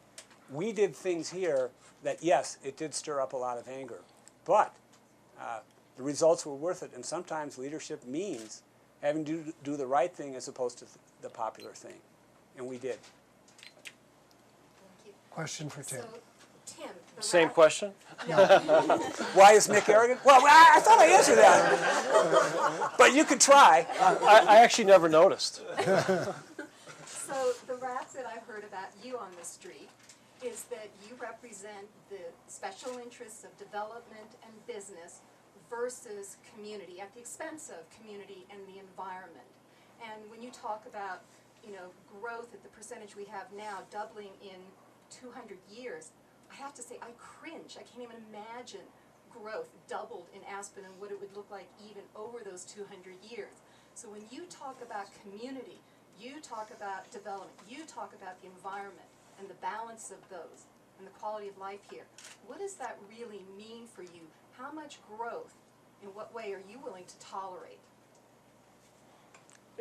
We did things here that, yes, it did stir up a lot of anger, but the results were worth it, and sometimes leadership means having to do the right thing as opposed to the popular thing, and we did. Thank you. Question for Tim. So, Tim, the same rap- question? Why is Mick arrogant? Well, I thought I answered that, but you could try. I actually never noticed. So the rap that I've heard about you on the street is that you represent the special interests of development and business versus community, at the expense of community and the environment. And when you talk about, you know, growth at the percentage we have now, doubling in 200 years, I have to say I cringe. I can't even imagine growth doubled in Aspen and what it would look like even over those 200 years. So when you talk about community, you talk about development, you talk about the environment and the balance of those and the quality of life here. What does that really much growth, in what way are you willing to tolerate?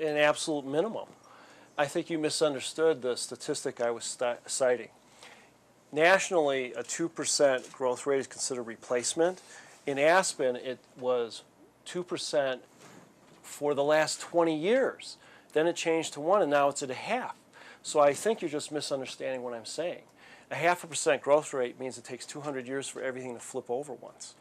An absolute minimum. I think you misunderstood the statistic I was citing. Nationally, a 2% growth rate is considered replacement. In Aspen, it was 2% for the last 20 years. Then it changed to 1, and now it's at a half. So I think you're just misunderstanding what I'm saying. A 0.5% growth rate means it takes 200 years for everything to flip over once.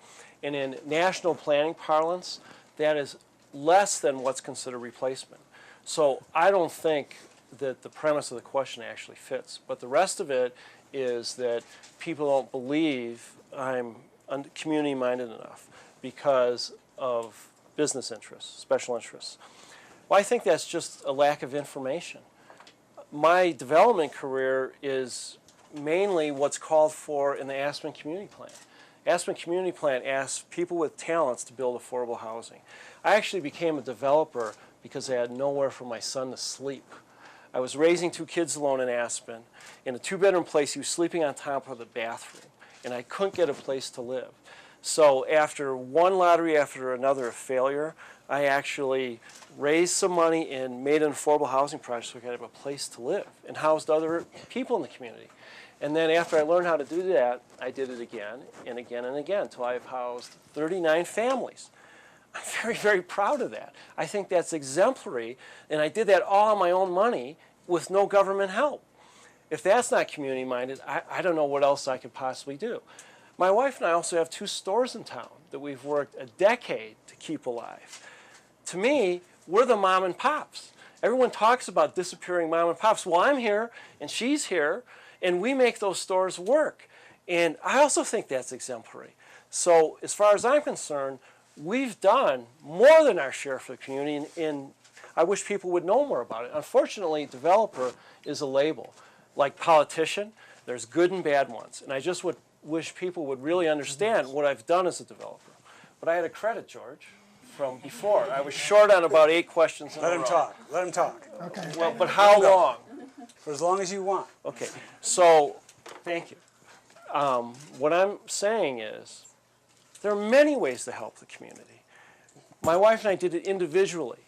And in national planning parlance, that is less than what's considered replacement. So I don't think that the premise of the question actually fits. But the rest of it is that people don't believe I'm community-minded enough because of business interests, special interests. Well, I think that's just a lack of information. My development career is mainly what's called for in the Aspen Community Plan. Aspen Community Plan asks people with talents to build affordable housing. I actually became a developer because I had nowhere for my son to sleep. I was raising 2 kids alone in Aspen. In a 2-bedroom place, he was sleeping on top of the bathroom, and I couldn't get a place to live. So after one lottery after another of failure, I actually raised some money and made an affordable housing project so I could have a place to live and housed other people in the community. And then after I learned how to do that, I did it again and again and again until I've housed 39 families. I'm very, very proud of that. I think that's exemplary, and I did that all on my own money with no government help. If that's not community-minded, I don't know what else I could possibly do. My wife and I also have 2 stores in town that we've worked a decade to keep alive. To me, we're the mom and pops. Everyone talks about disappearing mom and pops. Well, I'm here, and she's here, and we make those stores work. And I also think that's exemplary. So as far as I'm concerned, we've done more than our share for the community, and I wish people would know more about it. Unfortunately, developer is a label. Like politician, there's good and bad ones. And I just wish people would really understand what I've done as a developer. But I had a credit, George, from before. I was short on about 8 questions in a row. Let him talk. Let him talk. Okay. Well, but how long? For as long as you want. Okay, so thank you. What I'm saying is there are many ways to help the community. My wife and I did it individually.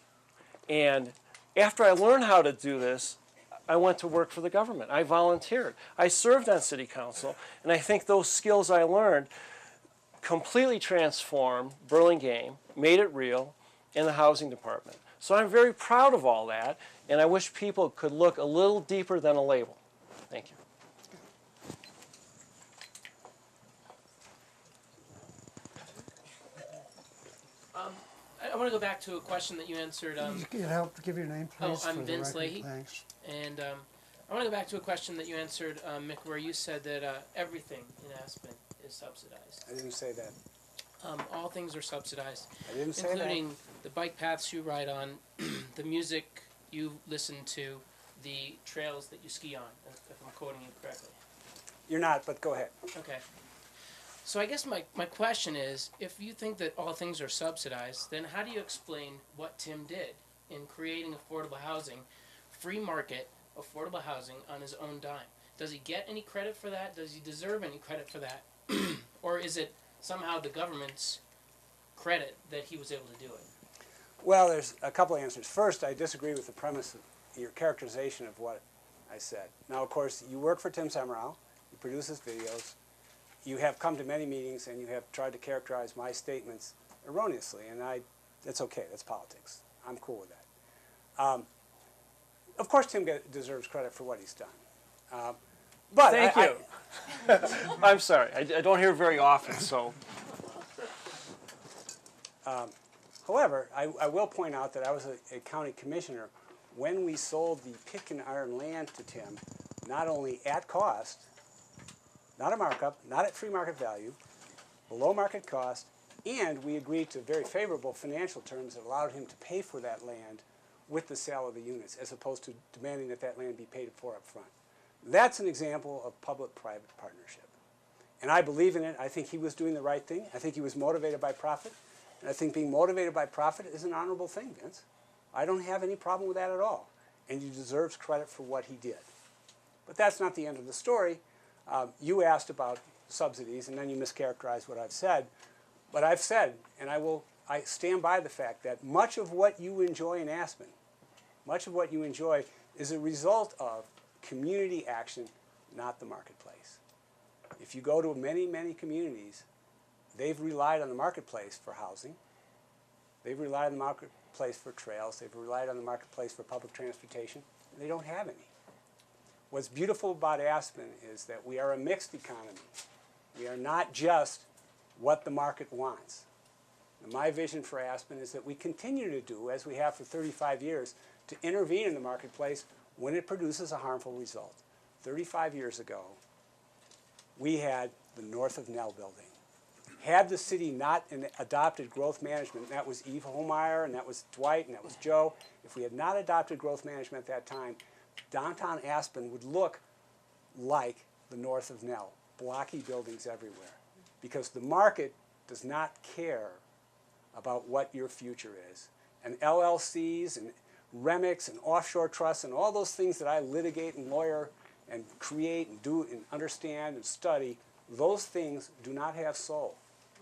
And after I learned how to do this, I went to work for the government. I volunteered. I served on city council, and I think those skills I learned completely transformed Burlingame, made it real, in the housing department. So I'm very proud of all that, and I wish people could look a little deeper than a label. Thank you. I want to go back to a question that you answered. You can help give your name, please. I'm for the Vince record. Leahy. Thanks. And I want to go back to a question that you answered, Mick, where you said that everything in Aspen is subsidized. I didn't say that. All things are subsidized, I didn't say that. including the bike paths you ride on, the music you listen to, the trails that you ski on, if I'm quoting you correctly. You're not, but go ahead. Okay. So I guess my question is, if you think that all things are subsidized, then how do you explain what Tim did in creating affordable housing, free market affordable housing on his own dime? Does he get any credit for that? Does he deserve any credit for that? Or is it somehow the government's credit that he was able to do it? Well, there's a couple of answers. First, I disagree with the premise of your characterization of what I said. Now, of course, you work for Tim Semrau. He produces videos. You have come to many meetings, and you have tried to characterize my statements erroneously, and that's okay. That's politics. I'm cool with that. Of course, Tim deserves credit for what he's done. But Thank you. I'm sorry. I don't hear it very often, so. However, I will point out that I was a county commissioner when we sold the pick and iron land to Tim, not only at cost, not a markup, not at free market value, below market cost, and we agreed to very favorable financial terms that allowed him to pay for that land with the sale of the units, as opposed to demanding that that land be paid for up front. That's an example of public-private partnership. And I believe in it. I think he was doing the right thing. I think he was motivated by profit. And I think being motivated by profit is an honorable thing, Vince. I don't have any problem with that at all. And he deserves credit for what he did. But that's not the end of the story. You asked about subsidies, and then you mischaracterized what I've said. But I've said, and I stand by the fact that much of what you enjoy in Aspen, much of what you enjoy is a result of community action, not the marketplace. If you go to many, many communities, they've relied on the marketplace for housing. They've relied on the marketplace for trails. They've relied on the marketplace for public transportation. They don't have any. What's beautiful about Aspen is that we are a mixed economy. We are not just what the market wants. And my vision for Aspen is that we continue to do, as we have for 35 years, to intervene in the marketplace when it produces a harmful result. 35 years ago, we had the North of Nell building. Had the city not adopted growth management, and that was Eve Holmeyer, and that was Dwight, and that was Joe, if we had not adopted growth management at that time, downtown Aspen would look like the North of Nell, blocky buildings everywhere. Because the market does not care about what your future is. And LLCs and REMICs and offshore trusts and all those things that I litigate and lawyer and create and do and understand and study, those things do not have soul.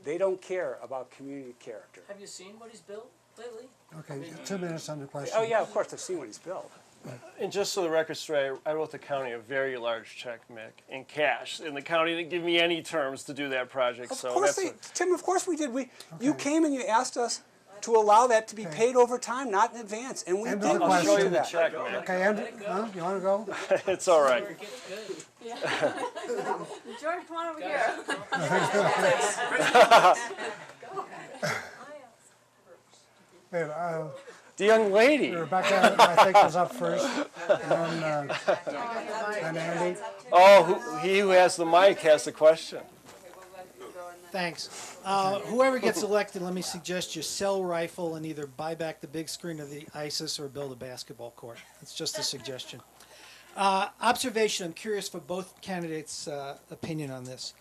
They don't care about community character. Have you seen what he's built lately? Okay, 2 minutes on the question. Oh yeah, of course, I've seen what he's built. And just so the record's straight, I wrote the county a very large check, Mick, in cash. And the county didn't give me any terms to do that project. Of So course, that's Tim, of course we did. You came and you asked us to allow that to be paid over time, not in advance, and we End did. of the I'll show you question. the check, Mick. Okay, Andrew, you want to go? It's all right. It gets good. George, come on over here. Hey, The young lady. Rebecca, I think, was up first, and then Andy. Oh, he who has the mic has the question. Thanks. Whoever gets elected, let me suggest you sell rifle and either buy back the big screen of the ISIS or build a basketball court. It's just a suggestion. Observation, I'm curious for both candidates' opinion on this.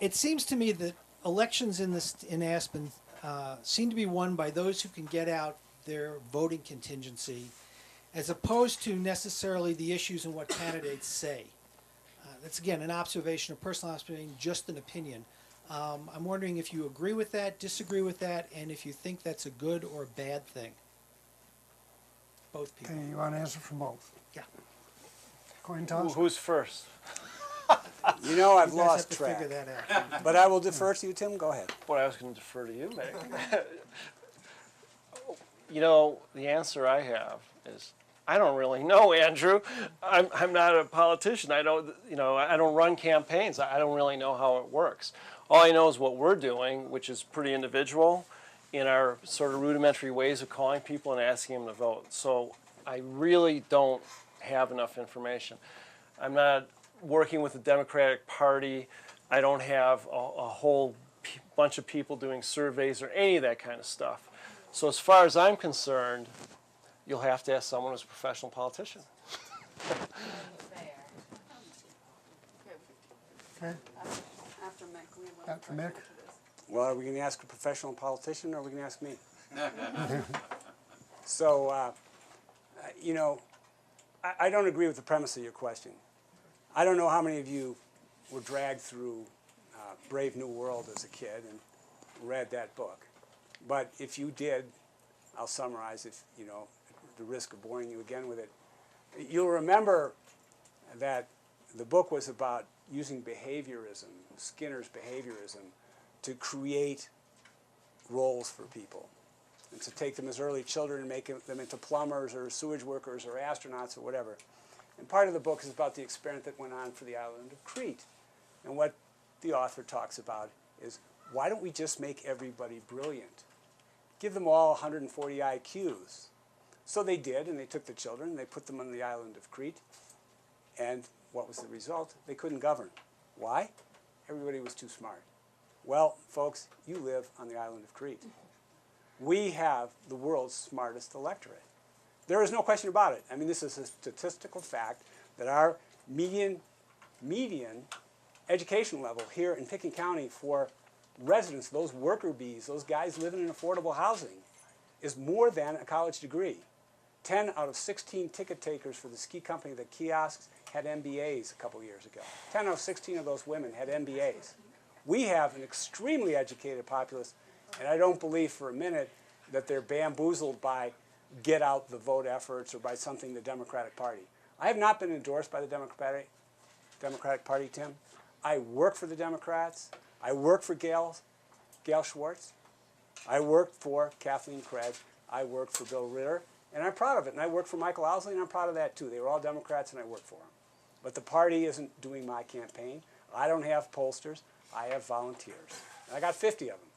It seems to me that elections in Aspen seem to be won by those who can get out their voting contingency as opposed to necessarily the issues and what candidates say. That's, again, an observation, a personal observation, just an opinion. I'm wondering if you agree with that, disagree with that, and if you think that's a good or a bad thing. Both people. Okay, you want to answer for both? Yeah. Coin toss? Who's first? You know, I've You guys lost have to track. figure that out. But I will defer to you, Tim. Go ahead. Boy, I was going to defer to you, Mick. You know, the answer I have is I don't really know, Andrew. I'm not a politician. I don't run campaigns. I don't really know how it works. All I know is what we're doing, which is pretty individual in our sort of rudimentary ways of calling people and asking them to vote. So I really don't have enough information. I'm not working with the Democratic Party. I don't have a whole bunch of people doing surveys or any of that kind of stuff. So as far as I'm concerned, you'll have to ask someone who's a professional politician. Okay, After Mick, we will. after Mick. Well, are we going to ask a professional politician or are we going to ask me? So, you know, I don't agree with the premise of your question. I don't know how many of you were dragged through Brave New World as a kid and read that book. But if you did, I'll summarize if, you know, at the risk of boring you again with it. You'll remember that the book was about using behaviorism, Skinner's behaviorism, to create roles for people. And to take them as early children and make them into plumbers or sewage workers or astronauts or whatever. And part of the book is about the experiment that went on for the island of Crete. And what the author talks about is, why don't we just make everybody brilliant? Give them all 140 IQs. So they did, and they took the children, and they put them on the island of Crete. And what was the result? They couldn't govern. Why? Everybody was too smart. Well, folks, you live on the island of Crete. We have the world's smartest electorate. There is no question about it. I mean, this is a statistical fact that our median education level here in Pickens County for residents, those worker bees, those guys living in affordable housing, is more than a college degree. 10 out of 16 ticket takers for the ski company, the kiosks, had MBAs a couple years ago. 10 out of 16 of those women had MBAs. We have an extremely educated populace, and I don't believe for a minute that they're bamboozled by get out the vote efforts or by something the Democratic Party. I have not been endorsed by the Democratic Party, Tim. I work for the Democrats. I work for Gail Schwartz. I work for Kathleen Craig. I work for Bill Ritter, and I'm proud of it. And I work for Michael Owsley, and I'm proud of that too. They were all Democrats, and I work for them. But the party isn't doing my campaign. I don't have pollsters. I have volunteers. And I got 50 of them.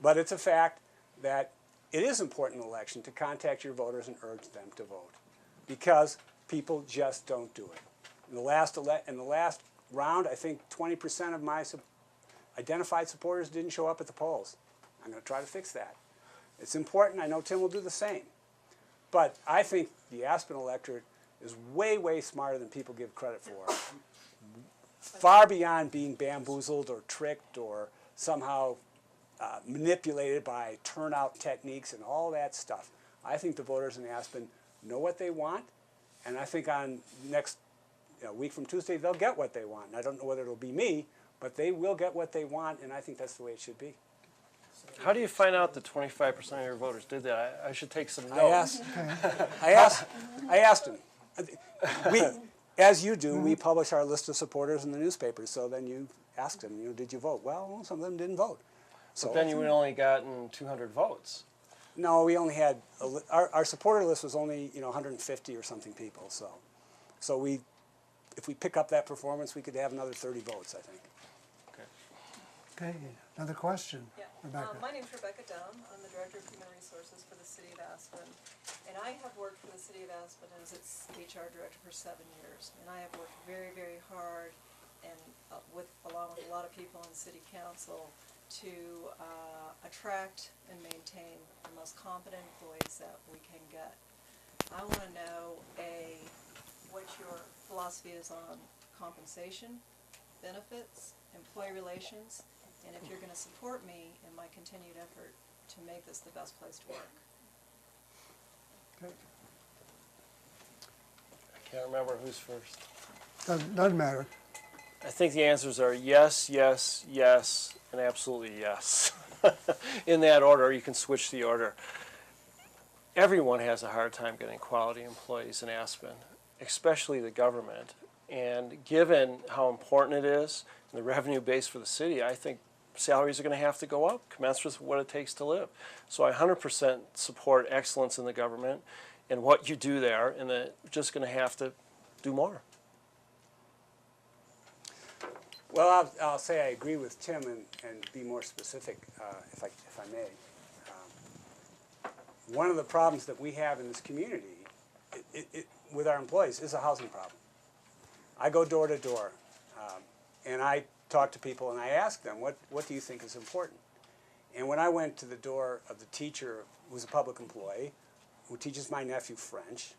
But it's a fact that it is important in an election to contact your voters and urge them to vote, because people just don't do it. In the last round, I think 20% of my identified supporters didn't show up at the polls. I'm going to try to fix that. It's important. I know Tim will do the same. But I think the Aspen electorate is way, way smarter than people give credit for. Far beyond being bamboozled or tricked or somehow manipulated by turnout techniques and all that stuff. I think the voters in Aspen know what they want, and I think on next week from Tuesday they'll get what they want. And I don't know whether it'll be me, but they will get what they want, and I think that's the way it should be. How do you find out that 25% of your voters did that? I should take some notes. I asked them. As you do, we publish our list of supporters in the newspapers. So then you ask them, did you vote? Well, some of them didn't vote. So But then you had only gotten 200 votes. No, we only had our supporter list was only 150 or something people. So if we pick up that performance, we could have another 30 votes, I think. Okay, another question. Yeah. Rebecca. My name's Rebecca Dunn. I'm the Director of Human Resources for the City of Aspen. And I have worked for the City of Aspen as its HR Director for 7 years. And I have worked very, very hard and along with a lot of people on City Council to attract and maintain the most competent employees that we can get. I want to know, what your philosophy is on compensation, benefits, employee relations, and if you're going to support me in my continued effort to make this the best place to work. Okay. I can't remember who's first. Doesn't matter. I think the answers are yes, yes, yes, and absolutely yes. In that order, you can switch the order. Everyone has a hard time getting quality employees in Aspen, especially the government. And given how important it is, and the revenue base for the city, I think salaries are going to have to go up, commensurate with what it takes to live. So I 100% support excellence in the government and what you do there, and that we're just going to have to do more. Well, I'll say I agree with Tim and be more specific, if I may. One of the problems that we have in this community with our employees is a housing problem. I go door to door, and I talk to people and I ask them, what do you think is important? And when I went to the door of the teacher who's a public employee, who teaches my nephew French,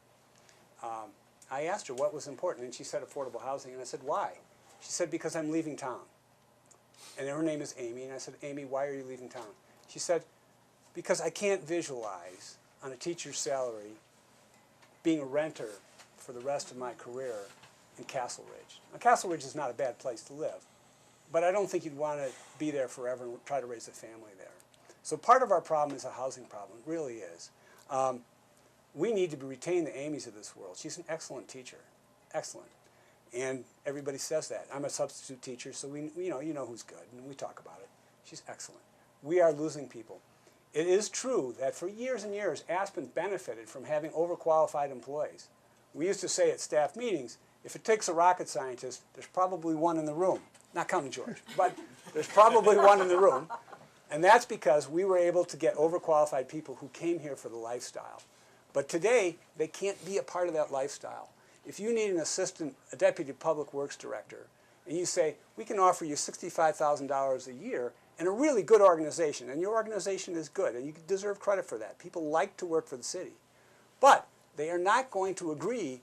I asked her what was important, and she said affordable housing, and I said, why? She said, because I'm leaving town. And her name is Amy, and I said, Amy, why are you leaving town? She said, because I can't visualize on a teacher's salary being a renter for the rest of my career in Castle Ridge. Now, Castle Ridge is not a bad place to live, but I don't think you'd want to be there forever and try to raise a family there. So part of our problem is a housing problem. It really is. We need to retain the Amy's of this world. She's an excellent teacher, excellent. And everybody says that. I'm a substitute teacher, so you know who's good, and we talk about it. She's excellent. We are losing people. It is true that for years and years, Aspen benefited from having overqualified employees. We used to say at staff meetings, if it takes a rocket scientist, there's probably one in the room. Not counting George, but there's probably one in the room. And that's because we were able to get overqualified people who came here for the lifestyle. But today, they can't be a part of that lifestyle. If you need an assistant, a deputy public works director, and you say, we can offer you $65,000 a year in a really good organization, and your organization is good, and you deserve credit for that. People like to work for the city. But they are not going to agree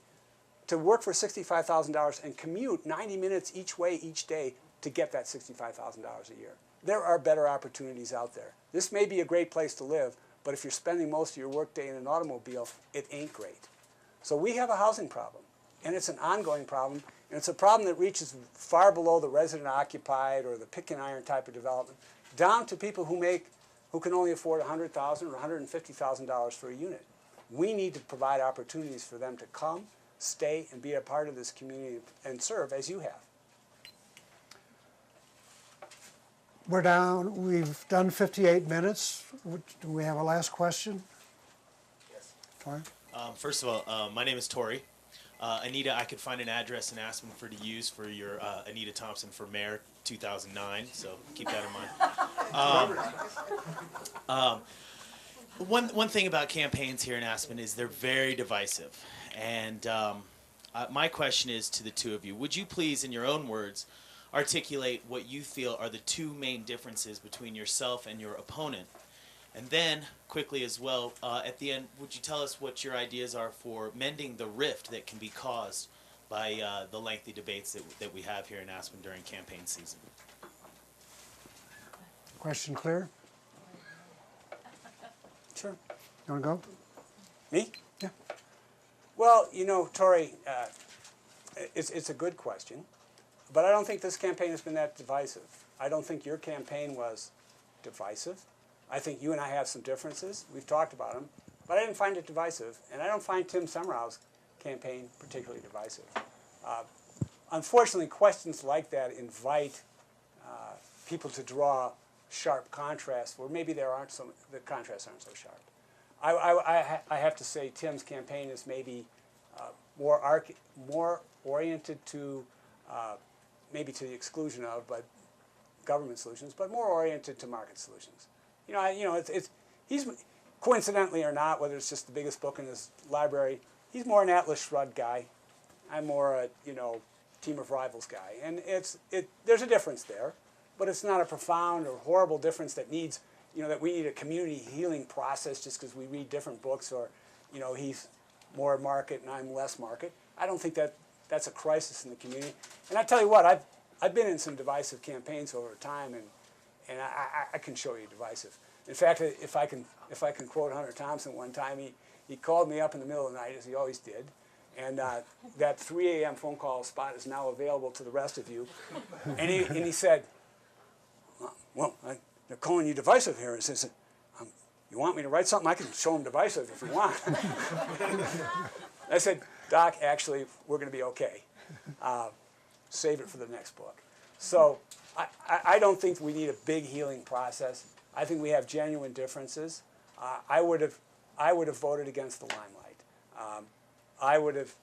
to work for $65,000 and commute 90 minutes each way each day to get that $65,000 a year. There are better opportunities out there. This may be a great place to live, but if you're spending most of your workday in an automobile, it ain't great. So we have a housing problem, and it's an ongoing problem, And it's a problem that reaches far below the resident occupied or the pick and iron type of development, down to people who can only afford $100,000 or $150,000 for a unit. We need to provide opportunities for them to come, stay, and be a part of this community and serve as you have. We're down, we've done 58 minutes. Do we have a last question? Yes. Tori? First of all, my name is Tori. Anita, I could find an address in Aspen for to use for your Anita Thompson for Mayor 2009, so keep that in mind. One thing about campaigns here in Aspen is they're very divisive. And my question is to the two of you. Would you please, in your own words, articulate what you feel are the two main differences between yourself and your opponent? And then, quickly as well, at the end, would you tell us what your ideas are for mending the rift that can be caused by the lengthy debates that we have here in Aspen during campaign season? Question clear? Sure. You want to go? Me? Yeah. Well, you know, Tori, it's a good question, but I don't think this campaign has been that divisive. I don't think your campaign was divisive. I think you and I have some differences. We've talked about them, but I didn't find it divisive, and I don't find Tim Semrau's campaign particularly divisive. Unfortunately, questions like that invite people to draw sharp contrasts where maybe the contrasts aren't so sharp. I have to say Tim's campaign is maybe more oriented to maybe to the exclusion of government solutions, but more oriented to market solutions. He's coincidentally or not, whether it's just the biggest book in his library, he's more an Atlas Shrugged guy. I'm more a Team of Rivals guy, and there's a difference there, but it's not a profound or horrible difference that needs that we need a community healing process just because we read different books, or he's more market and I'm less market. I don't think that's a crisis in the community. And I tell you what, I've been in some divisive campaigns over time, and I can show you divisive. In fact, if I can quote Hunter Thompson, one time he called me up in the middle of the night, as he always did, and that 3 a.m. phone call spot is now available to the rest of you. And he said, well, they're calling you divisive here. He says, you want me to write something? I can show them divisive if you want. I said, Doc, actually, we're going to be okay. Save it for the next book. So I don't think we need a big healing process. I think we have genuine differences. I would have voted against the limelight. I would have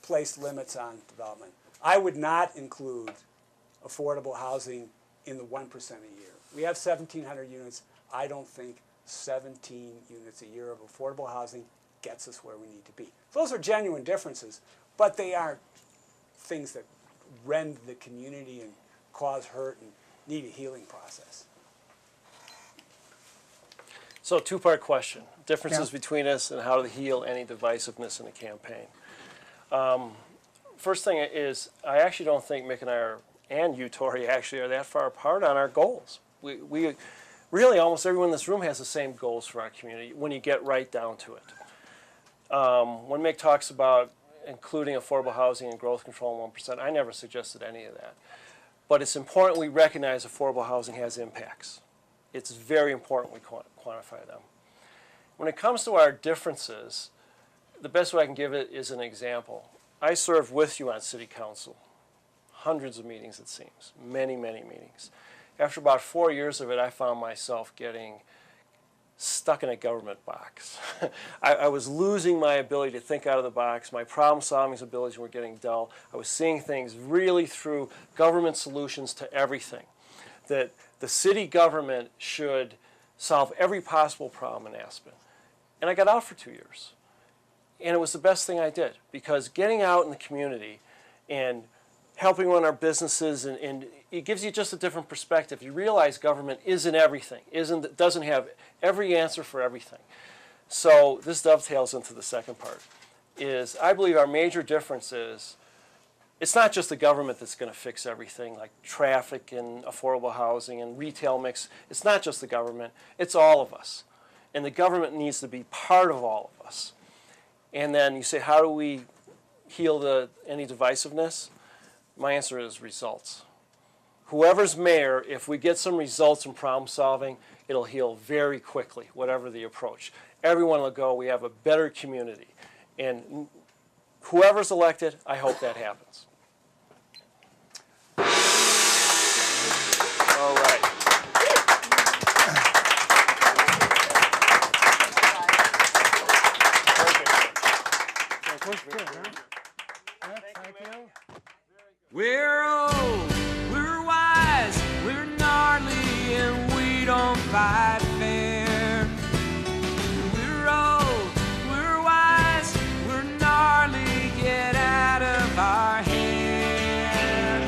placed limits on development. I would not include affordable housing in the 1% a year. We have 1,700 units. I don't think 17 units a year of affordable housing gets us where we need to be. Those are genuine differences, but they aren't things that rend the community and cause hurt and need a healing process. So, two-part question. Differences Yeah. between us and how to heal any divisiveness in the campaign. First thing is, I actually don't think Mick and I and you, Tori, actually are that far apart on our goals. We really, almost everyone in this room has the same goals for our community when you get right down to it. When Mick talks about including affordable housing and growth control in 1%, I never suggested any of that. But it's important we recognize affordable housing has impacts. It's very important we quantify them. When it comes to our differences, the best way I can give it is an example. I served with you on city council. Hundreds of meetings, it seems. Many, many meetings. After about 4 years of it, I found myself getting stuck in a government box. I was losing my ability to think out of the box. My problem-solving abilities were getting dull. I was seeing things really through government solutions to everything. That the city government should solve every possible problem in Aspen. And I got out for 2 years. And it was the best thing I did, because getting out in the community and helping run our businesses, and it gives you just a different perspective. You realize government isn't everything, doesn't have every answer for everything. So this dovetails into the second part, is I believe our major difference is it's not just the government that's going to fix everything, like traffic and affordable housing and retail mix. It's not just the government, it's all of us. And the government needs to be part of all of us. And then you say, how do we heal any divisiveness? My answer is results. Whoever's mayor, if we get some results in problem solving, it'll heal very quickly, whatever the approach. Everyone will go, we have a better community. And whoever's elected, I hope that happens. All right. Thank you. We're old, we're wise, we're gnarly, and we don't fight fair. We're old, we're wise, we're gnarly, get out of our hair.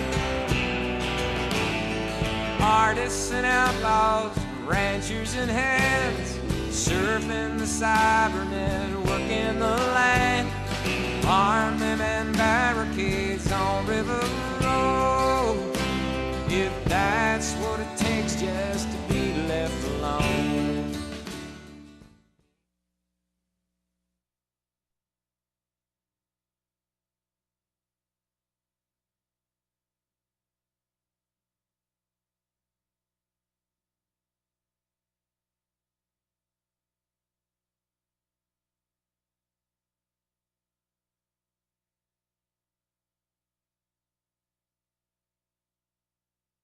Artists and outlaws, ranchers and heads, surfing the cybernet, working the land. Armed men and barricades on River Road. If that's what it takes just to be left alone.